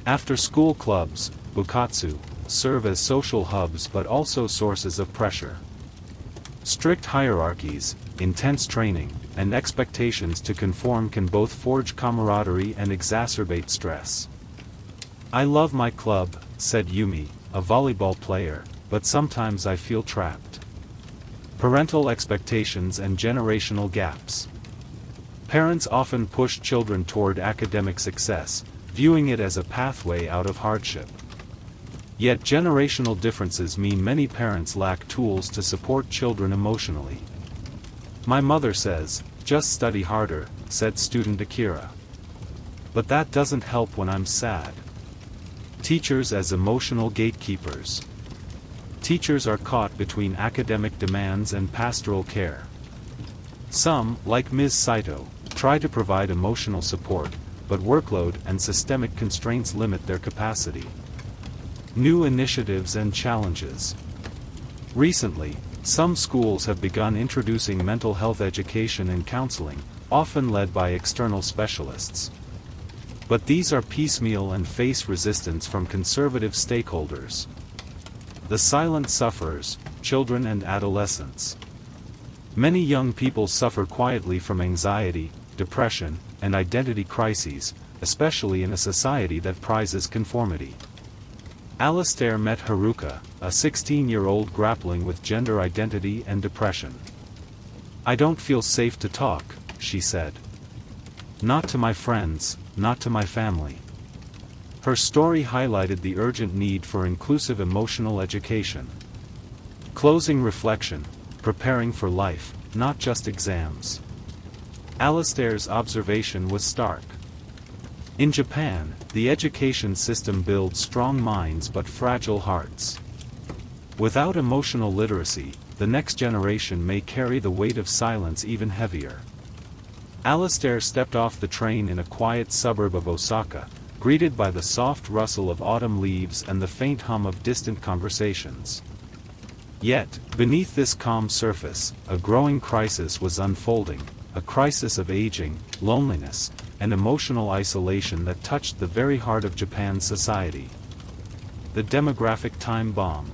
After-school clubs, bukatsu, serve as social hubs but also sources of pressure. Strict hierarchies, intense training, and expectations to conform can both forge camaraderie and exacerbate stress. I love my club, said Yumi, a volleyball player, but sometimes I feel trapped. Parental expectations and generational gaps. Parents often push children toward academic success, viewing it as a pathway out of hardship. Yet generational differences mean many parents lack tools to support children emotionally. My mother says, just study harder, said student Akira. But that doesn't help when I'm sad. Teachers as emotional gatekeepers. Teachers are caught between academic demands and pastoral care. Some, like Ms. Saito, try to provide emotional support, but workload and systemic constraints limit their capacity. New initiatives and challenges. Recently, some schools have begun introducing mental health education and counseling, often led by external specialists. But these are piecemeal and face resistance from conservative stakeholders. The silent sufferers, children and adolescents. Many young people suffer quietly from anxiety, depression, and identity crises, especially in a society that prizes conformity. Alastair met Haruka, a 16-year-old grappling with gender identity and depression. "I don't feel safe to talk," she said. "Not to my friends, not to my family." Her story highlighted the urgent need for inclusive emotional education. Closing reflection, preparing for life, not just exams. Alastair's observation was stark. In Japan, the education system builds strong minds but fragile hearts. Without emotional literacy, the next generation may carry the weight of silence even heavier. Alastair stepped off the train in a quiet suburb of Osaka, greeted by the soft rustle of autumn leaves and the faint hum of distant conversations. Yet, beneath this calm surface, a growing crisis was unfolding, a crisis of aging, loneliness, and emotional isolation that touched the very heart of Japan's society. The demographic time bomb.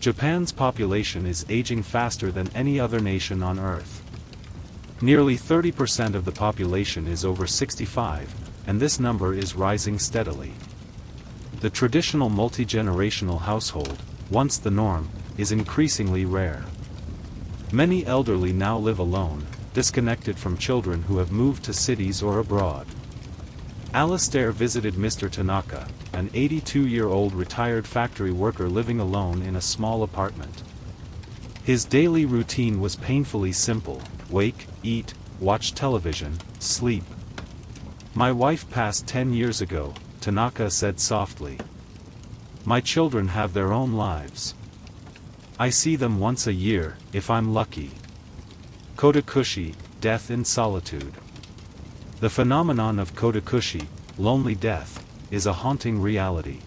Japan's population is aging faster than any other nation on Earth. Nearly 30% of the population is over 65, and this number is rising steadily. The traditional multi-generational household, once the norm, is increasingly rare. Many elderly now live alone, disconnected from children who have moved to cities or abroad. Alastair visited Mr. Tanaka, an 82-year-old retired factory worker living alone in a small apartment. His daily routine was painfully simple: wake, eat, watch television, sleep. "My wife passed 10 years ago," Tanaka said softly. "My children have their own lives. I see them once a year, if I'm lucky." Kodakushi, death in solitude. The phenomenon of kodakushi, lonely death, is a haunting reality.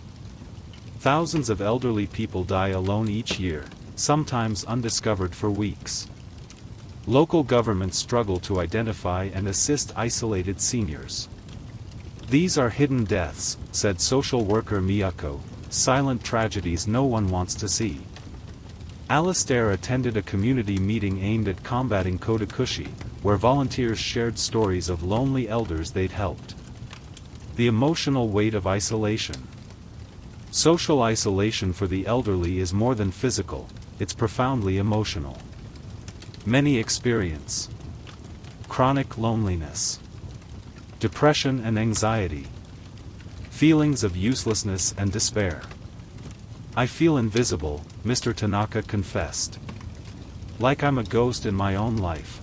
Thousands of elderly people die alone each year, sometimes undiscovered for weeks. Local governments struggle to identify and assist isolated seniors. "These are hidden deaths," said social worker Miyako, "silent tragedies no one wants to see." Alastair attended a community meeting aimed at combating kodakushi, where volunteers shared stories of lonely elders they'd helped. The emotional weight of isolation. Social isolation for the elderly is more than physical, it's profoundly emotional. Many experience chronic loneliness, depression and anxiety, feelings of uselessness and despair. "I feel invisible," Mr. Tanaka confessed. "Like I'm a ghost in my own life."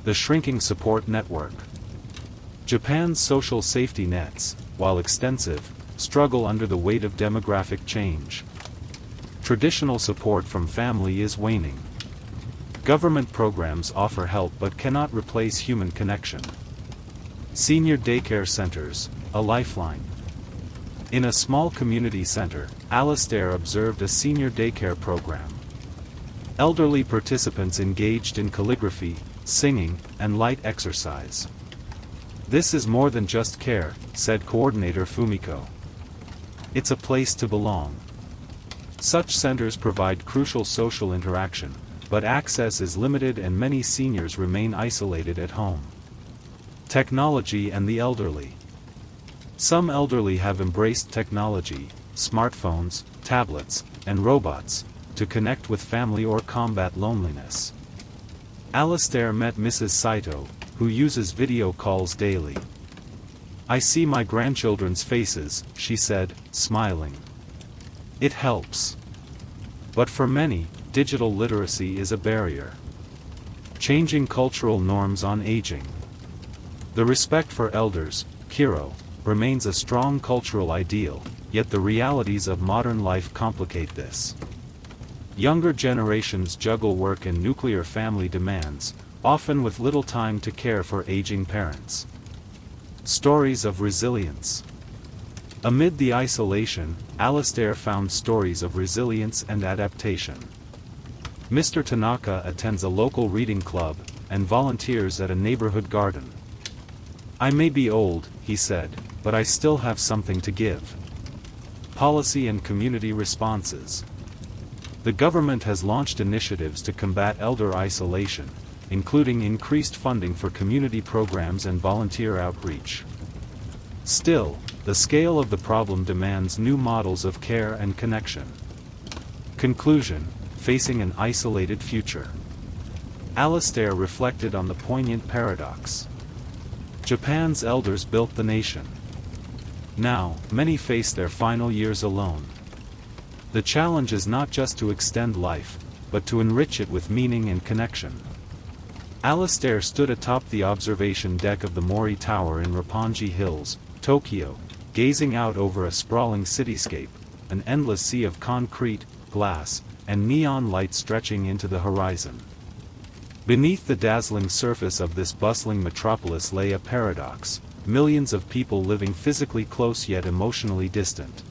The shrinking support network. Japan's social safety nets, while extensive, struggle under the weight of demographic change. Traditional support from family is waning. Government programs offer help but cannot replace human connection. Senior daycare centers, a lifeline. In a small community center, Alastair observed a senior daycare program. Elderly participants engaged in calligraphy, singing, and light exercise. "This is more than just care," said coordinator Fumiko. "It's a place to belong." Such centers provide crucial social interaction, but access is limited and many seniors remain isolated at home. Technology and the elderly. Some elderly have embraced technology, smartphones, tablets, and robots, to connect with family or combat loneliness. Alastair met Mrs. Saito, who uses video calls daily. "I see my grandchildren's faces," she said, smiling. "It helps." But for many, digital literacy is a barrier. Changing cultural norms on aging. The respect for elders, kiro, remains a strong cultural ideal, yet the realities of modern life complicate this. Younger generations juggle work and nuclear family demands, often with little time to care for aging parents. Stories of resilience. Amid the isolation, Alastair found stories of resilience and adaptation. Mr. Tanaka attends a local reading club, and volunteers at a neighborhood garden. "I may be old," he said, "but I still have something to give." Policy and community responses. The government has launched initiatives to combat elder isolation, including increased funding for community programs and volunteer outreach. Still, the scale of the problem demands new models of care and connection. Conclusion: facing an isolated future. Alastair reflected on the poignant paradox. Japan's elders built the nation. Now, many face their final years alone. The challenge is not just to extend life, but to enrich it with meaning and connection. Alastair stood atop the observation deck of the Mori Tower in Roppongi Hills, Tokyo, gazing out over a sprawling cityscape, an endless sea of concrete, glass, and neon lights stretching into the horizon. Beneath the dazzling surface of this bustling metropolis lay a paradox: millions of people living physically close yet emotionally distant.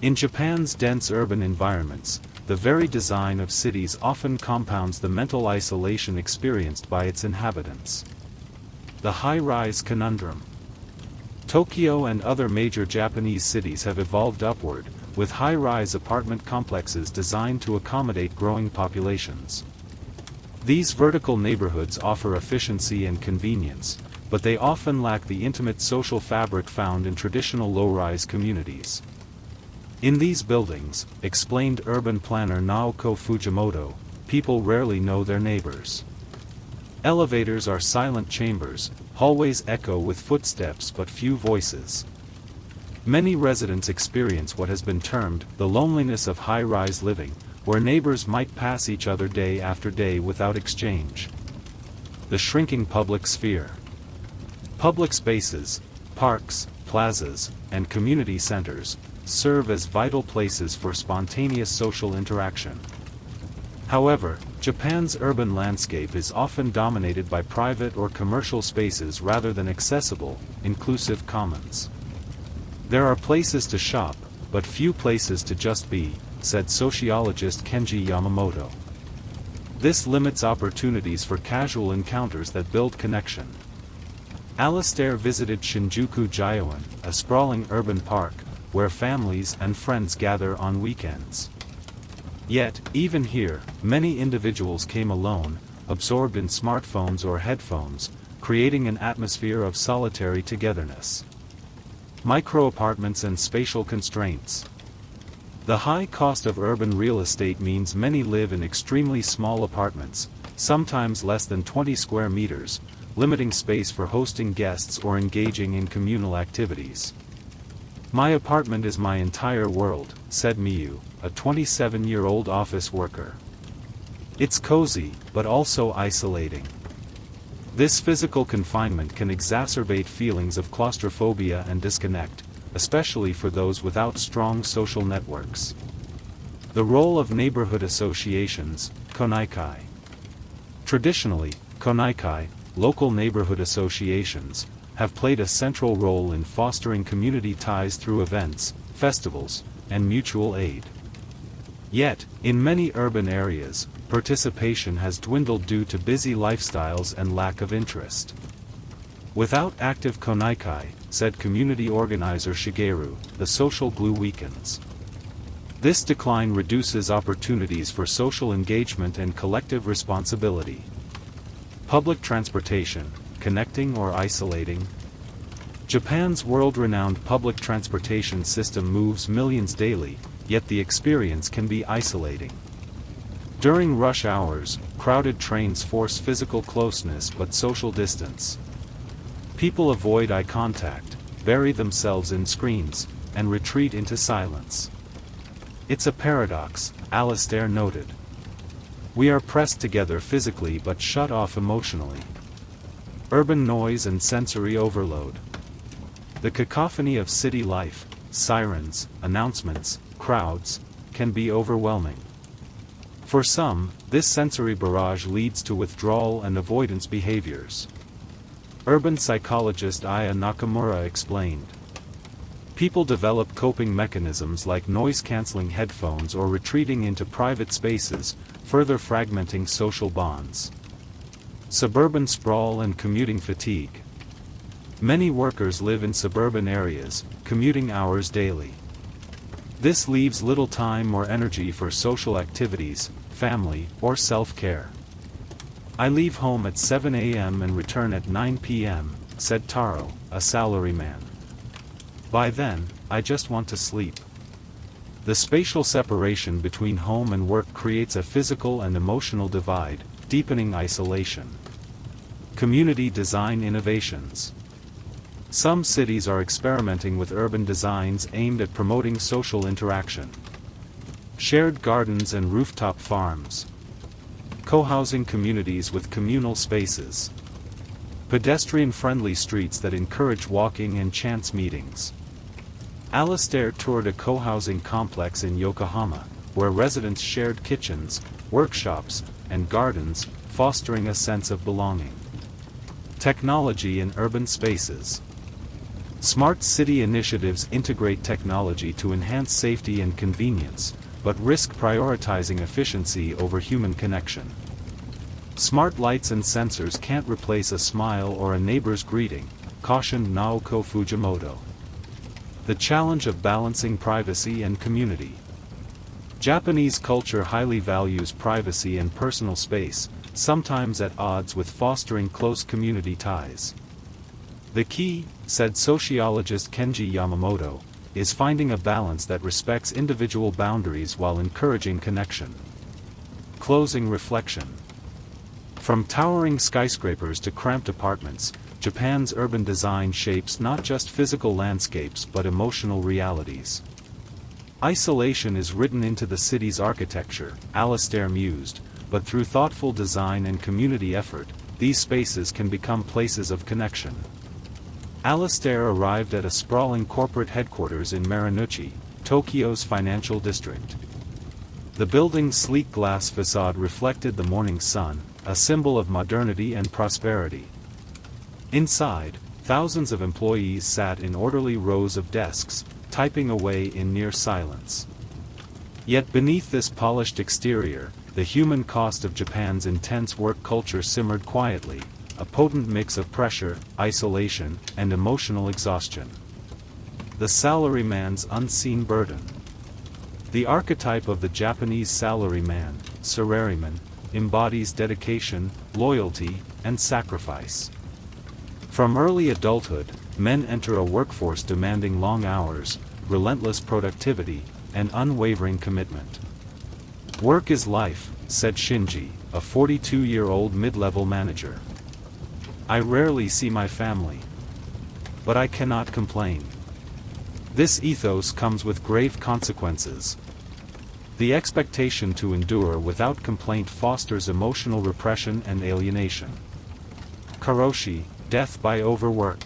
In Japan's dense urban environments, the very design of cities often compounds the mental isolation experienced by its inhabitants. The high-rise conundrum. Tokyo and other major Japanese cities have evolved upward, with high-rise apartment complexes designed to accommodate growing populations. These vertical neighborhoods offer efficiency and convenience, but they often lack the intimate social fabric found in traditional low-rise communities. In these buildings, explained urban planner Naoko Fujimoto, people rarely know their neighbors. Elevators are silent chambers, hallways echo with footsteps but few voices. Many residents experience what has been termed the loneliness of high-rise living, where neighbors might pass each other day after day without exchange. The shrinking public sphere. Public spaces, parks, plazas, and community centers serve as vital places for spontaneous social interaction. However, Japan's urban landscape is often dominated by private or commercial spaces rather than accessible, inclusive commons. There are places to shop, but few places to just be, said sociologist Kenji Yamamoto. This limits opportunities for casual encounters that build connection. Alastair visited Shinjuku Gyoen, a sprawling urban park, where families and friends gather on weekends. Yet, even here, many individuals came alone, absorbed in smartphones or headphones, creating an atmosphere of solitary togetherness. Micro-apartments and spatial constraints. The high cost of urban real estate means many live in extremely small apartments, sometimes less than 20 square meters, limiting space for hosting guests or engaging in communal activities. "My apartment is my entire world," said Miyu, a 27-year-old office worker. "It's cozy, but also isolating." This physical confinement can exacerbate feelings of claustrophobia and disconnect, especially for those without strong social networks. The role of neighborhood associations, konaikai. Traditionally, konaikai, local neighborhood associations, have played a central role in fostering community ties through events, festivals, and mutual aid. Yet, in many urban areas, participation has dwindled due to busy lifestyles and lack of interest. "Without active konaikai," said community organizer Shigeru, "the social glue weakens." This decline reduces opportunities for social engagement and collective responsibility. Public transportation, connecting or isolating? Japan's world-renowned public transportation system moves millions daily, yet the experience can be isolating. During rush hours, crowded trains force physical closeness but social distance. People avoid eye contact, bury themselves in screens, and retreat into silence. "It's a paradox," Alastair noted. "We are pressed together physically but shut off emotionally." Urban noise and sensory overload. The cacophony of city life, sirens, announcements, crowds, can be overwhelming. For some, this sensory barrage leads to withdrawal and avoidance behaviors. Urban psychologist Aya Nakamura explained. People develop coping mechanisms like noise-canceling headphones or retreating into private spaces, further fragmenting social bonds. Suburban sprawl and commuting fatigue. Many workers live in suburban areas, commuting hours daily. This leaves little time or energy for social activities, family, or self-care. "I leave home at 7 a.m. and return at 9 p.m., said Taro, a salaryman. "By then, I just want to sleep." The spatial separation between home and work creates a physical and emotional divide, deepening isolation. Community design innovations. Some cities are experimenting with urban designs aimed at promoting social interaction. Shared gardens and rooftop farms. Co-housing communities with communal spaces. Pedestrian-friendly streets that encourage walking and chance meetings. Alastair toured a co-housing complex in Yokohama, where residents shared kitchens, workshops, and gardens, fostering a sense of belonging. Technology in urban spaces. Smart city initiatives integrate technology to enhance safety and convenience, but risk prioritizing efficiency over human connection. Smart lights and sensors can't replace a smile or a neighbor's greeting, cautioned Naoko Fujimoto. The challenge of balancing privacy and community. Japanese culture highly values privacy and personal space, sometimes at odds with fostering close community ties. "The key," said sociologist Kenji Yamamoto, "is finding a balance that respects individual boundaries while encouraging connection." Closing reflection. From towering skyscrapers to cramped apartments, Japan's urban design shapes not just physical landscapes but emotional realities. Isolation is written into the city's architecture, Alastair mused, but through thoughtful design and community effort, these spaces can become places of connection. Alastair arrived at a sprawling corporate headquarters in Marunouchi, Tokyo's financial district. The building's sleek glass facade reflected the morning sun, a symbol of modernity and prosperity. Inside, thousands of employees sat in orderly rows of desks, typing away in near silence. Yet beneath this polished exterior, the human cost of Japan's intense work culture simmered quietly, a potent mix of pressure, isolation, and emotional exhaustion. The salaryman's unseen burden. The archetype of the Japanese salaryman, salaryman, embodies dedication, loyalty, and sacrifice. From early adulthood, men enter a workforce demanding long hours, relentless productivity, and unwavering commitment. "Work is life," said Shinji, a 42-year-old mid-level manager. "I rarely see my family. But I cannot complain." This ethos comes with grave consequences. The expectation to endure without complaint fosters emotional repression and alienation. Karoshi, death by overwork.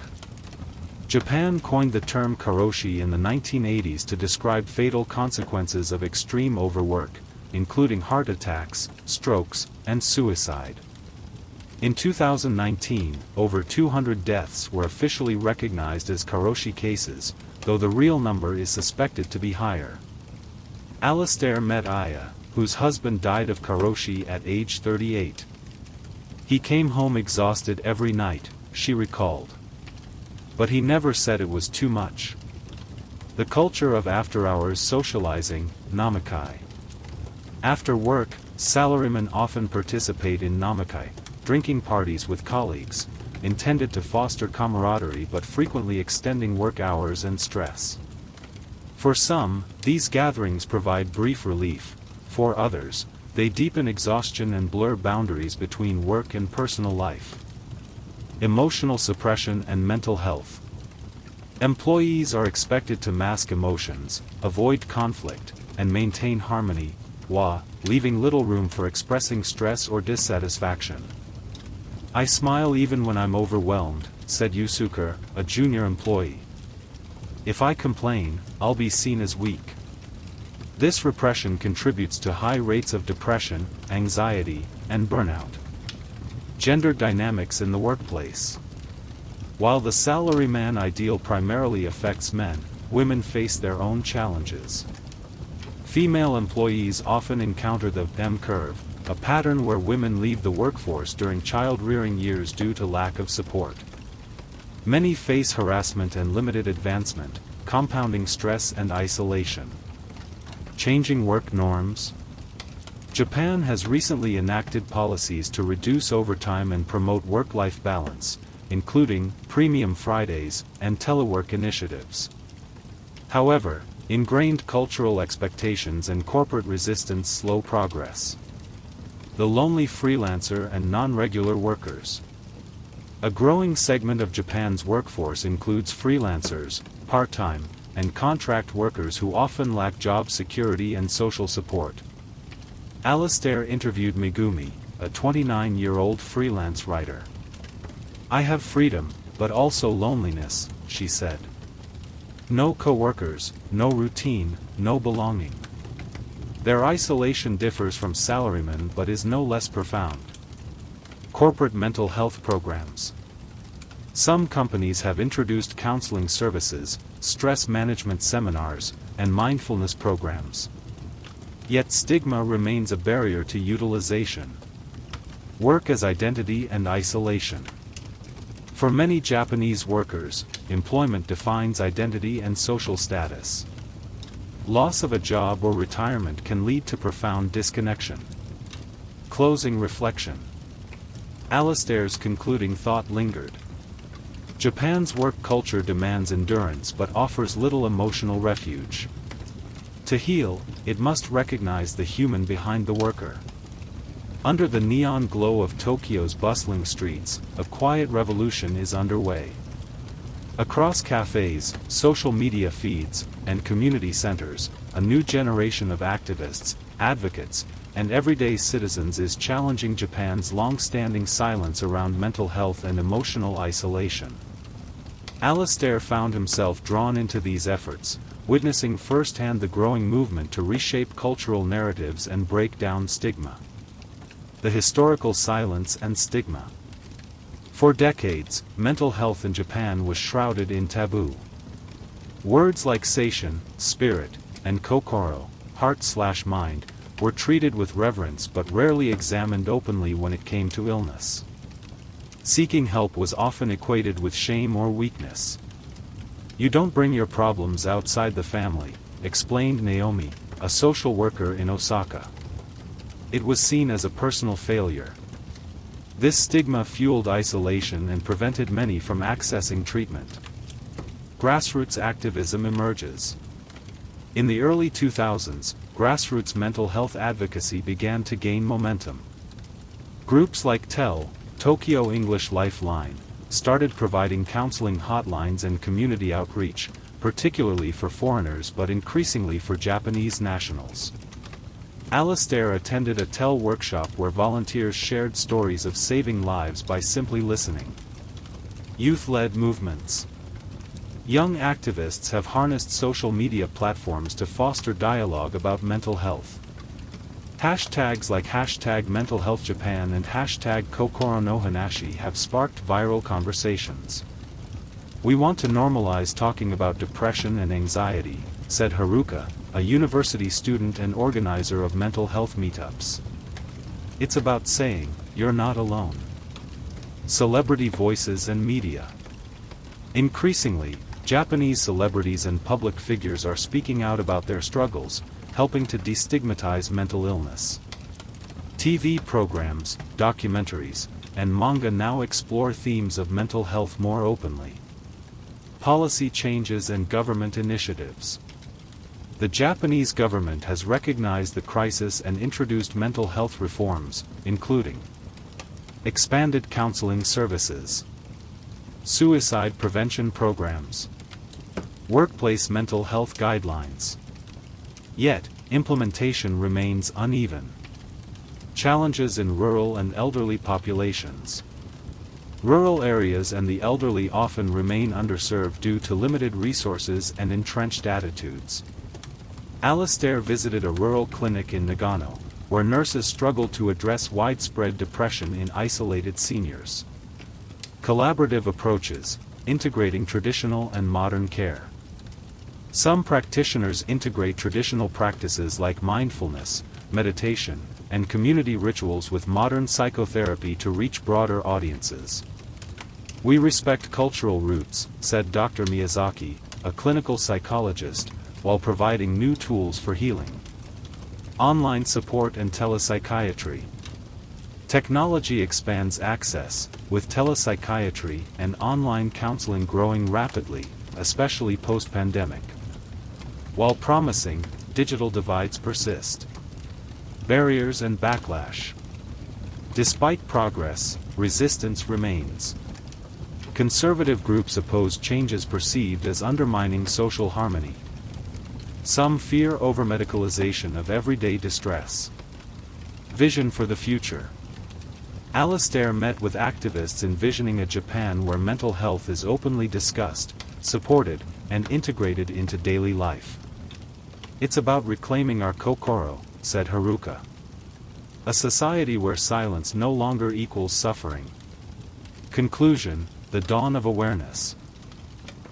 Japan coined the term karoshi in the 1980s to describe fatal consequences of extreme overwork, including heart attacks, strokes, and suicide. In 2019, over 200 deaths were officially recognized as karoshi cases, though the real number is suspected to be higher. Alastair met Aya, whose husband died of karoshi at age 38. "He came home exhausted every night," she recalled. "But he never said it was too much." The culture of after-hours socializing, namakai. After work, salarymen often participate in namakai, drinking parties with colleagues, intended to foster camaraderie but frequently extending work hours and stress. For some, these gatherings provide brief relief; for others, they deepen exhaustion and blur boundaries between work and personal life. Emotional suppression and mental health. Employees are expected to mask emotions, avoid conflict, and maintain harmony, leaving little room for expressing stress or dissatisfaction. "I smile even when I'm overwhelmed," said Yusuke, a junior employee. "If I complain, I'll be seen as weak." This repression contributes to high rates of depression, anxiety, and burnout. Gender dynamics in the workplace. While the salaryman ideal primarily affects men, women face their own challenges. Female employees often encounter the M curve, a pattern where women leave the workforce during child-rearing years due to lack of support. Many face harassment and limited advancement, compounding stress and isolation. Changing work norms. Japan has recently enacted policies to reduce overtime and promote work-life balance, including Premium Fridays and telework initiatives. However, ingrained cultural expectations and corporate resistance slow progress. The lonely freelancer and non-regular workers. A growing segment of Japan's workforce includes freelancers, part-time, and contract workers who often lack job security and social support. Alistair interviewed Megumi, a 29-year-old freelance writer. "I have freedom, but also loneliness," she said. "No co-workers, no routine, no belonging." Their isolation differs from salarymen but is no less profound. Corporate mental health programs. Some companies have introduced counseling services, stress management seminars, and mindfulness programs. Yet stigma remains a barrier to utilization. Work as identity and isolation. For many Japanese workers, employment defines identity and social status. Loss of a job or retirement can lead to profound disconnection. Closing reflection. Alistair's concluding thought lingered. Japan's work culture demands endurance but offers little emotional refuge. To heal, it must recognize the human behind the worker. Under the neon glow of Tokyo's bustling streets, a quiet revolution is underway. Across cafes, social media feeds, and community centers, a new generation of activists, advocates, and everyday citizens is challenging Japan's long-standing silence around mental health and emotional isolation. Alistair found himself drawn into these efforts, witnessing firsthand the growing movement to reshape cultural narratives and break down stigma. The historical silence and stigma. For decades, mental health in Japan was shrouded in taboo. Words like seishin, spirit, and kokoro, heart/mind, were treated with reverence but rarely examined openly when it came to illness. Seeking help was often equated with shame or weakness. "You don't bring your problems outside the family," explained Naomi, a social worker in Osaka. It was seen as a personal failure. This stigma fueled isolation and prevented many from accessing treatment. Grassroots activism emerges. In the early 2000s, grassroots mental health advocacy began to gain momentum. Groups like TEL, Tokyo English Lifeline, started providing counseling hotlines and community outreach, particularly for foreigners but increasingly for Japanese nationals. Alistair attended a TEL workshop where volunteers shared stories of saving lives by simply listening. Youth-led movements. Young activists have harnessed social media platforms to foster dialogue about mental health. Hashtags like #MentalHealthJapan and #KokoroNoHanashi have sparked viral conversations. "We want to normalize talking about depression and anxiety," said Haruka, a university student and organizer of mental health meetups. "It's about saying, you're not alone." Celebrity voices and media. Increasingly, Japanese celebrities and public figures are speaking out about their struggles, helping to destigmatize mental illness. TV programs, documentaries, and manga now explore themes of mental health more openly. Policy changes and government initiatives. The Japanese government has recognized the crisis and introduced mental health reforms, including expanded counseling services, suicide prevention programs, workplace mental health guidelines. Yet, implementation remains uneven. Challenges in rural and elderly populations. Rural areas and the elderly often remain underserved due to limited resources and entrenched attitudes. Alistair visited a rural clinic in Nagano, where nurses struggled to address widespread depression in isolated seniors. Collaborative approaches, integrating traditional and modern care. Some practitioners integrate traditional practices like mindfulness, meditation, and community rituals with modern psychotherapy to reach broader audiences. "We respect cultural roots," said Dr. Miyazaki, a clinical psychologist, while providing new tools for healing. Online support and telepsychiatry. Technology expands access, with telepsychiatry and online counseling growing rapidly, especially post-pandemic. While promising, digital divides persist. Barriers and backlash. Despite progress, resistance remains. Conservative groups oppose changes perceived as undermining social harmony. Some fear over-medicalization of everyday distress. Vision for the future. Alastair met with activists envisioning a Japan where mental health is openly discussed, supported, and integrated into daily life. "It's about reclaiming our kokoro," said Haruka. "A society where silence no longer equals suffering." Conclusion: the dawn of awareness.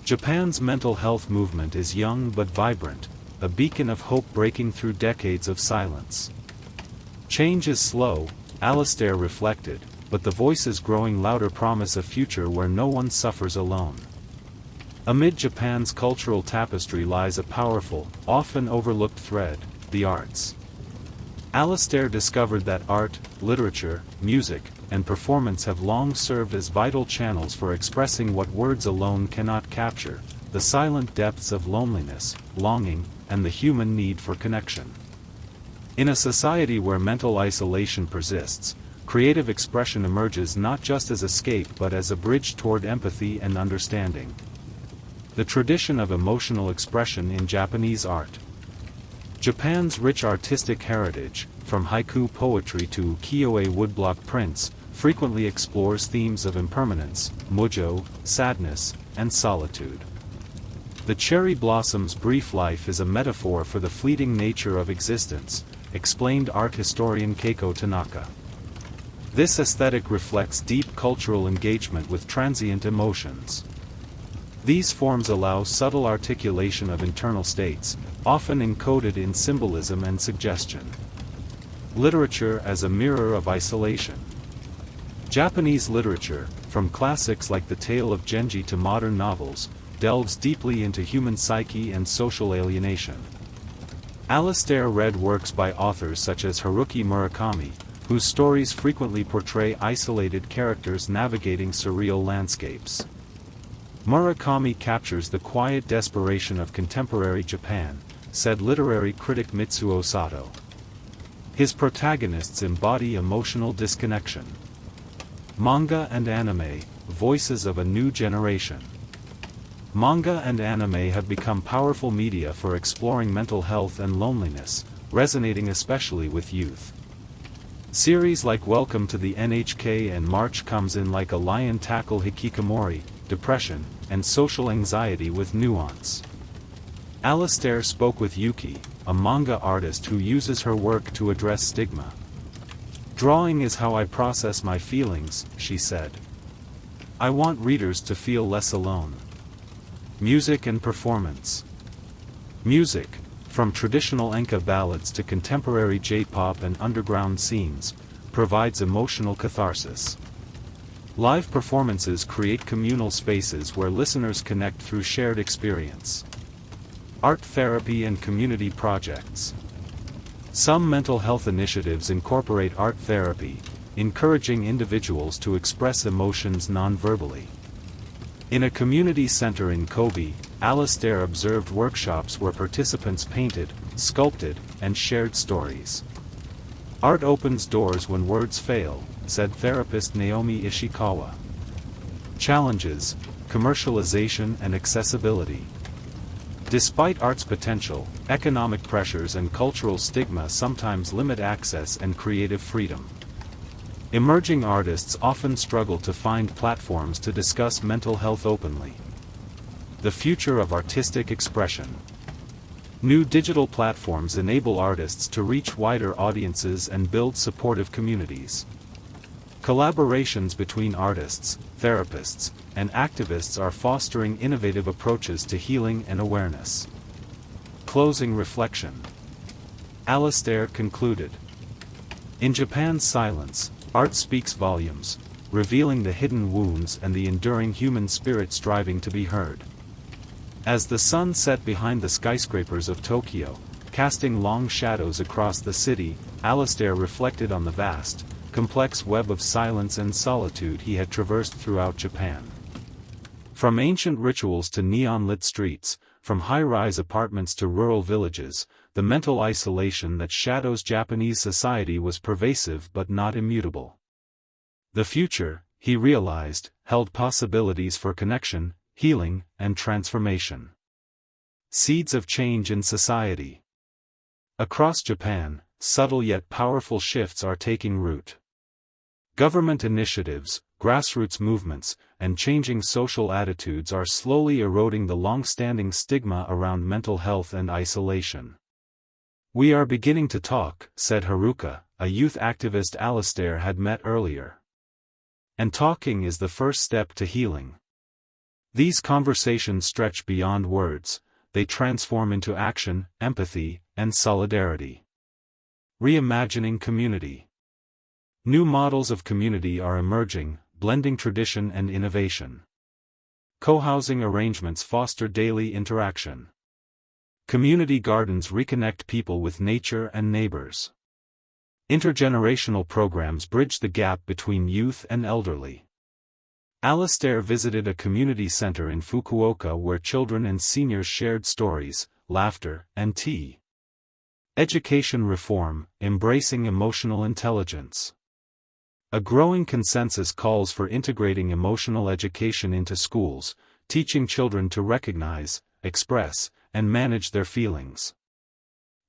Japan's mental health movement is young but vibrant, a beacon of hope breaking through decades of silence. Change is slow, Alastair reflected, but the voices growing louder promise a future where no one suffers alone. Amid Japan's cultural tapestry lies a powerful, often overlooked thread: the arts. Alastair discovered that art, literature, music, and performance have long served as vital channels for expressing what words alone cannot capture: the silent depths of loneliness, longing, and the human need for connection. In a society where mental isolation persists, creative expression emerges not just as escape but as a bridge toward empathy and understanding. The tradition of emotional expression in Japanese art. Japan's rich artistic heritage, from haiku poetry to ukiyo-e woodblock prints, frequently explores themes of impermanence, mujo, sadness, and solitude. The cherry blossom's brief life is a metaphor for the fleeting nature of existence, explained art historian Keiko Tanaka. This aesthetic reflects deep cultural engagement with transient emotions. These forms allow subtle articulation of internal states, often encoded in symbolism and suggestion. Literature as a mirror of isolation. Japanese literature, from classics like The Tale of Genji to modern novels, delves deeply into human psyche and social alienation. Alastair read works by authors such as Haruki Murakami, whose stories frequently portray isolated characters navigating surreal landscapes. Murakami captures the quiet desperation of contemporary Japan, said literary critic Mitsuo Sato. His protagonists embody emotional disconnection. Manga and anime, voices of a new generation. Manga and anime have become powerful media for exploring mental health and loneliness, resonating especially with youth. Series like Welcome to the NHK and March Comes In Like a Lion tackle hikikomori, depression, and social anxiety with nuance. Alastair spoke with Yuki, a manga artist who uses her work to address stigma. "Drawing is how I process my feelings," she said. "I want readers to feel less alone." Music and performance. Music, from traditional enka ballads to contemporary J-pop and underground scenes, provides emotional catharsis. Live performances create communal spaces where listeners connect through shared experience. Art therapy and community projects. Some mental health initiatives incorporate art therapy, encouraging individuals to express emotions non-verbally. In a community center in Kobe, Alastair observed workshops where participants painted, sculpted, and shared stories. "Art opens doors when words fail," said therapist Naomi Ishikawa. Challenges: commercialization and accessibility. Despite art's potential, economic pressures and cultural stigma sometimes limit access and creative freedom. Emerging artists often struggle to find platforms to discuss mental health openly. The future of artistic expression. New digital platforms enable artists to reach wider audiences and build supportive communities. Collaborations between artists, therapists, and activists are fostering innovative approaches to healing and awareness. closing reflection. Alastair concluded. In Japan's silence, art speaks volumes, revealing the hidden wounds and the enduring human spirit striving to be heard. As the sun set behind the skyscrapers of Tokyo, casting long shadows across the city, Alastair reflected on the vast, complex web of silence and solitude he had traversed throughout Japan. From ancient rituals to neon-lit streets, from high-rise apartments to rural villages, the mental isolation that shadows Japanese society was pervasive but not immutable. The future, he realized, held possibilities for connection, healing, and transformation. Seeds of change in society. Across Japan, subtle yet powerful shifts are taking root. Government initiatives, grassroots movements, and changing social attitudes are slowly eroding the long-standing stigma around mental health and isolation. "We are beginning to talk," said Haruka, a youth activist Alastair had met earlier. And talking is the first step to healing. These conversations stretch beyond words, they transform into action, empathy, and solidarity. Reimagining community. New models of community are emerging, blending tradition and innovation. Co-housing arrangements foster daily interaction. Community gardens reconnect people with nature and neighbors. Intergenerational programs bridge the gap between youth and elderly. Alastair visited a community center in Fukuoka where children and seniors shared stories, laughter, and tea. Education reform, embracing emotional intelligence. A growing consensus calls for integrating emotional education into schools, teaching children to recognize, express, and manage their feelings.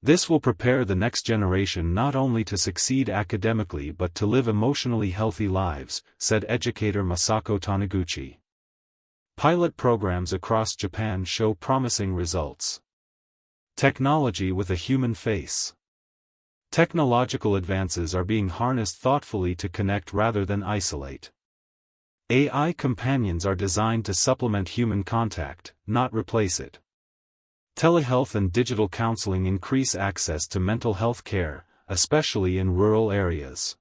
This will prepare the next generation not only to succeed academically but to live emotionally healthy lives, said educator Masako Taniguchi. Pilot programs across Japan show promising results. Technology with a human face. Technological advances are being harnessed thoughtfully to connect rather than isolate. AI companions are designed to supplement human contact, not replace it. Telehealth and digital counseling increase access to mental health care, especially in rural areas.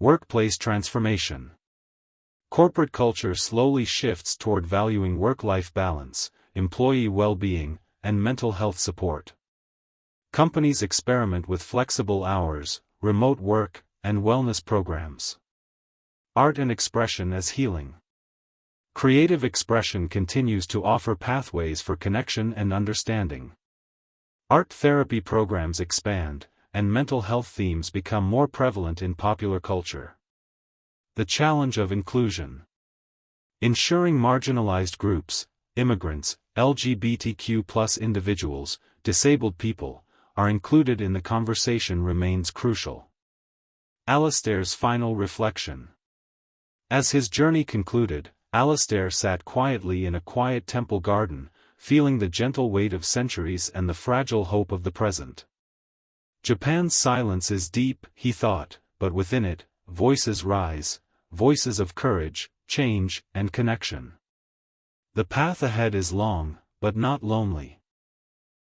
Workplace transformation. Corporate culture slowly shifts toward valuing work-life balance, employee well-being, and mental health support. Companies experiment with flexible hours, remote work, and wellness programs. Art and expression as healing. Creative expression continues to offer pathways for connection and understanding. Art therapy programs expand, and mental health themes become more prevalent in popular culture. The challenge of inclusion. Ensuring marginalized groups, immigrants, LGBTQ+ individuals, disabled people, are included in the conversation remains crucial. Alastair's final reflection. As his journey concluded, Alastair sat quietly in a quiet temple garden, feeling the gentle weight of centuries and the fragile hope of the present. Japan's silence is deep, he thought, but within it, voices rise, voices of courage, change, and connection. The path ahead is long, but not lonely.